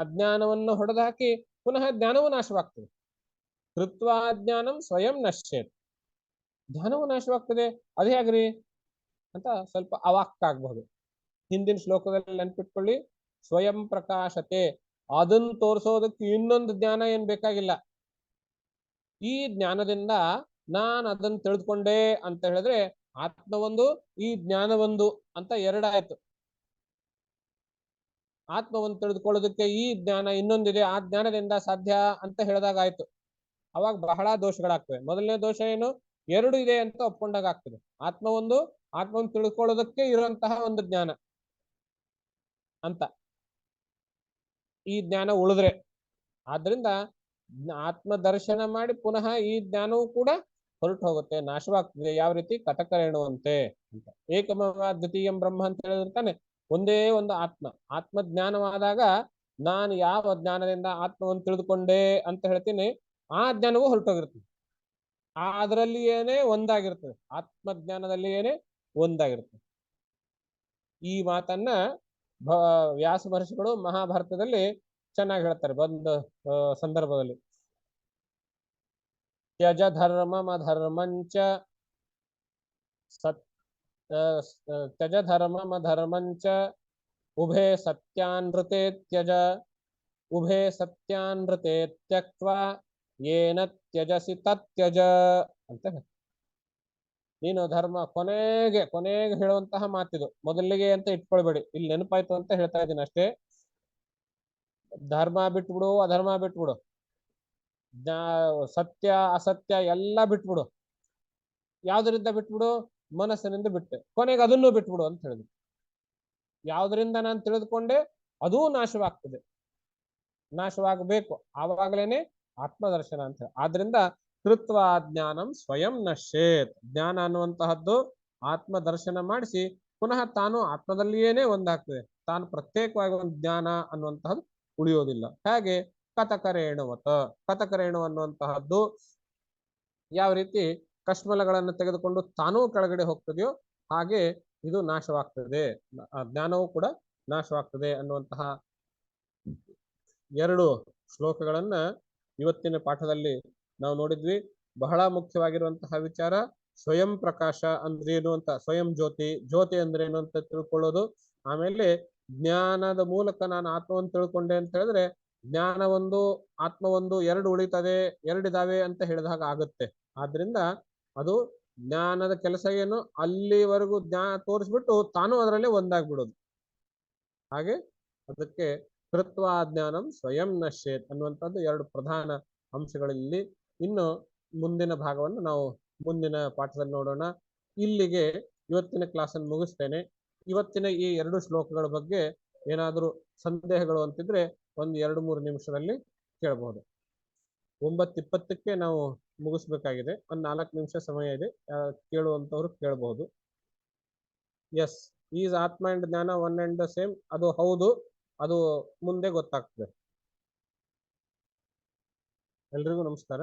ಅಜ್ಞಾನವನ್ನು ಹೊಡೆದಾಕಿ ಪುನಃ ಜ್ಞಾನವೂ ನಾಶವಾಗ್ತದೆ. ಕೃತ್ವಾ ಜ್ಞಾನಂ ಸ್ವಯಂ ನಶ್ಯೇತ್. ಜ್ಞಾನವೂ ನಾಶವಾಗ್ತದೆ. ಅದೇ ಆಗ್ರಿ ಅಂತ ಸ್ವಲ್ಪ ಅವಾಕ್ಕಾಗಬಹುದು. ಹಿಂದಿನ ಶ್ಲೋಕದಲ್ಲಿ ನೆನ್ಪಿಟ್ಕೊಳ್ಳಿ, ಸ್ವಯಂ ಪ್ರಕಾಶತೆ. ಅದನ್ನು ತೋರಿಸೋದಕ್ಕೆ ಇನ್ನೊಂದು ಜ್ಞಾನ ಏನ್ ಬೇಕಾಗಿಲ್ಲ. ಈ ಜ್ಞಾನದಿಂದ ನಾನು ಅದನ್ನು ತಿಳಿದುಕೊಂಡೆ ಅಂತ ಹೇಳಿದ್ರೆ ಆತ್ಮ ಒಂದು, ಈ ಜ್ಞಾನ ಒಂದು ಅಂತ ಎರಡಾಯ್ತು. ಆತ್ಮವನ್ನು ತಿಳಿದುಕೊಳ್ಳೋದಕ್ಕೆ ಈ ಜ್ಞಾನ ಇನ್ನೊಂದಿದೆ, ಆ ಜ್ಞಾನದಿಂದ ಸಾಧ್ಯ ಅಂತ ಹೇಳಿದಾಗಾಯ್ತು. ಅವಾಗ ಬಹಳ ದೋಷಗಳಾಗ್ತವೆ. ಮೊದಲನೇ ದೋಷ ಏನು? ಎರಡು ಇದೆ ಅಂತ ಒಪ್ಕೊಂಡಾಗ ಆಗ್ತದೆ. ಆತ್ಮ ಒಂದು, ಆತ್ಮವನ್ನು ತಿಳ್ಕೊಳ್ಳೋದಕ್ಕೆ ಇರುವಂತಹ ಒಂದು ಜ್ಞಾನ ಅಂತ ಈ ಜ್ಞಾನ ಉಳಿದ್ರೆ. ಆದ್ರಿಂದ ಆತ್ಮ ದರ್ಶನ ಮಾಡಿ ಪುನಃ ಈ ಜ್ಞಾನವೂ ಕೂಡ ಹೊರಟು ಹೋಗುತ್ತೆ, ನಾಶವಾಗ್ತದೆ. ಯಾವ ರೀತಿ? ಕಟಕರೇಣುವಂತೆ ಅಂತ. ಏಕಮವ ದ್ವಿತೀಯಂ ಬ್ರಹ್ಮ ಅಂತ ಹೇಳಿರ್ತಾನೆ. ಒಂದೇ ಒಂದು ಆತ್ಮ. ಆತ್ಮ ಜ್ಞಾನವಾದಾಗ ನಾನು ಯಾವ ಜ್ಞಾನದಿಂದ ಆತ್ಮವನ್ನು ತಿಳಿದುಕೊಂಡೆ ಅಂತ ಹೇಳ್ತೀನಿ, ಆ ಜ್ಞಾನವೂ ಹೊರಟೋಗಿರ್ತದೆ. ಅದರಲ್ಲಿ ಏನೇ ಒಂದಾಗಿರ್ತದೆ, ಆತ್ಮಜ್ಞಾನದಲ್ಲಿ ಏನೇ ಒಂದಾಗಿರ್ತದೆ. ಈ ಮಾತನ್ನ ವ್ಯಾಸ ಮಹರ್ಷಿಗಳು ಮಹಾಭಾರತದಲ್ಲಿ ಚೆನ್ನಾಗಿ ಹೇಳ್ತಾರೆ ಒಂದು ಸಂದರ್ಭದಲ್ಲಿ. ತ್ಯಜ ಧರ್ಮಮಧರ್ಮಂಚ ತ್ಯಜ ಧರ್ಮಮಧರ್ಮಂಚ ಉಭೇ ಸತ್ಯಾನೃತೆ ತ್ಯಜ ಉಭೇ ಸತ್ಯಾನೃತೆ ತ್ಯಕ್ತ್ವಾ ಏನ ತ್ಯಜಸಿ ತತ್ಯಜ ಅಂತ. ನೀನು ಧರ್ಮ ಕೊನೆಗೆ ಹೇಳುವಂತಹ ಮಾತಿದು, ಮೊದಲಿಗೆ ಅಂತ ಇಟ್ಕೊಳ್ಬೇಡಿ, ಇಲ್ಲಿ ನೆನಪಾಯ್ತು ಅಂತ ಹೇಳ್ತಾ ಇದ್ದೀನಿ ಅಷ್ಟೇ. ಧರ್ಮ ಬಿಟ್ಬಿಡು, ಅಧರ್ಮ ಬಿಟ್ಬಿಡು, ಸತ್ಯ ಅಸತ್ಯ ಎಲ್ಲ ಬಿಟ್ಬಿಡು. ಯಾವ್ದರಿಂದ ಬಿಟ್ಬಿಡು? ಮನಸ್ಸಿನಿಂದ ಬಿಟ್ಟೆ. ಕೊನೆಗೆ ಅದನ್ನು ಬಿಟ್ಬಿಡು ಅಂತ ಹೇಳಿದ್ರು. ಯಾವ್ದರಿಂದ ನಾನು ತಿಳಿದುಕೊಂಡೆ ಅದೂ ನಾಶವಾಗ್ತದೆ, ನಾಶವಾಗಬೇಕು. ಆವಾಗಲೇನೆ ಆತ್ಮದರ್ಶನ ಅಂತ. ಆದ್ರಿಂದ ಕೃತ್ವಾ ಜ್ಞಾನಂ ಸ್ವಯಂ ನಶ್ಯೇತ್. ಜ್ಞಾನ ಅನ್ನುವಂತಹದ್ದು ಆತ್ಮದರ್ಶನ ಮಾಡಿಸಿ ಪುನಃ ತಾನು ಆತ್ಮದಲ್ಲಿಯೇನೆ ಒಂದಾಗ್ತದೆ. ತಾನು ಪ್ರತ್ಯೇಕವಾಗಿ ಒಂದು ಜ್ಞಾನ ಅನ್ನುವಂತಹದ್ದು ಉಳಿಯೋದಿಲ್ಲ. ಹಾಗೆ ಕತಕರೇಣುವತ. ಕತಕರೇಣು ಅನ್ನುವಂತಹದ್ದು ಯಾವ ರೀತಿ ಕಶ್ಮಲಗಳನ್ನು ತೆಗೆದುಕೊಂಡು ತಾನೂ ಕೆಳಗಡೆ ಹೋಗ್ತದೆಯೋ ಹಾಗೆ ಇದು ನಾಶವಾಗ್ತದೆ, ಜ್ಞಾನವೂ ಕೂಡ ನಾಶವಾಗ್ತದೆ ಅನ್ನುವಂತಹ ಎರಡು ಶ್ಲೋಕಗಳನ್ನ ಇವತ್ತಿನ ಪಾಠದಲ್ಲಿ ನಾವು ನೋಡಿದ್ವಿ. ಬಹಳ ಮುಖ್ಯವಾಗಿರುವಂತಹ ವಿಚಾರ ಸ್ವಯಂ ಪ್ರಕಾಶ ಅಂದ್ರೇನು ಅಂತ, ಸ್ವಯಂ ಜ್ಯೋತಿ ಅಂದ್ರೇನು ಅಂತ ತಿಳ್ಕೊಳ್ಳೋದು. ಆಮೇಲೆ ಜ್ಞಾನದ ಮೂಲಕ ನಾನು ಆತ್ಮವನ್ನು ತಿಳ್ಕೊಂಡೆ ಅಂತ ಹೇಳಿದ್ರೆ ಜ್ಞಾನ ಒಂದು, ಆತ್ಮ ಒಂದು, ಎರಡು ಉಳಿತದೆ, ಎರಡಿದಾವೆ ಅಂತ ಹೇಳಿದಾಗ ಆಗುತ್ತೆ. ಆದ್ರಿಂದ ಅದು ಜ್ಞಾನದ ಕೆಲಸ ಏನು, ಅಲ್ಲಿವರೆಗೂ ಜ್ಞಾನ ತೋರಿಸ್ಬಿಟ್ಟು ತಾನು ಅದರಲ್ಲೇ ಒಂದಾಗ್ಬಿಡೋದು. ಹಾಗೆ ಅದಕ್ಕೆ ಕೃತ್ವಾ ಜ್ಞಾನಂ ಸ್ವಯಂ ನಶ್ಯೇತ್ ಅನ್ನುವಂಥದ್ದು ಎರಡು ಪ್ರಧಾನ ಅಂಶಗಳಲ್ಲಿ. ಇನ್ನು ಮುಂದಿನ ಭಾಗವನ್ನು ನಾವು ಮುಂದಿನ ಪಾಠದಲ್ಲಿ ನೋಡೋಣ. ಇಲ್ಲಿಗೆ ಇವತ್ತಿನ ಕ್ಲಾಸನ್ನು ಮುಗಿಸ್ತೇನೆ. ಇವತ್ತಿನ ಈ ಎರಡು ಶ್ಲೋಕಗಳ ಬಗ್ಗೆ ಏನಾದರೂ ಸಂದೇಹಗಳು ಅಂತಿದ್ರೆ ಒಂದು 2-3 ನಿಮಿಷದಲ್ಲಿ ಕೇಳಬಹುದು. 9:20ಕ್ಕೆ ನಾವು ಮುಗಿಸ್ಬೇಕಾಗಿದೆ. ಒಂದು 4 ನಿಮಿಷ ಸಮಯ ಇದೆ. ಕೇಳುವಂತವ್ರು ಕೇಳಬಹುದು. ಎಸ್, ಈಸ್ ಆತ್ಮ ಅಂಡ್ ಜ್ಞಾನ ಒನ್ ಅಂಡ್ ದ ಸೇಮ್? ಅದು ಹೌದು, ಅದು ಮುಂದೆ ಗೊತ್ತಾಗ್ತದೆ. ಎಲ್ರಿಗೂ ನಮಸ್ಕಾರ.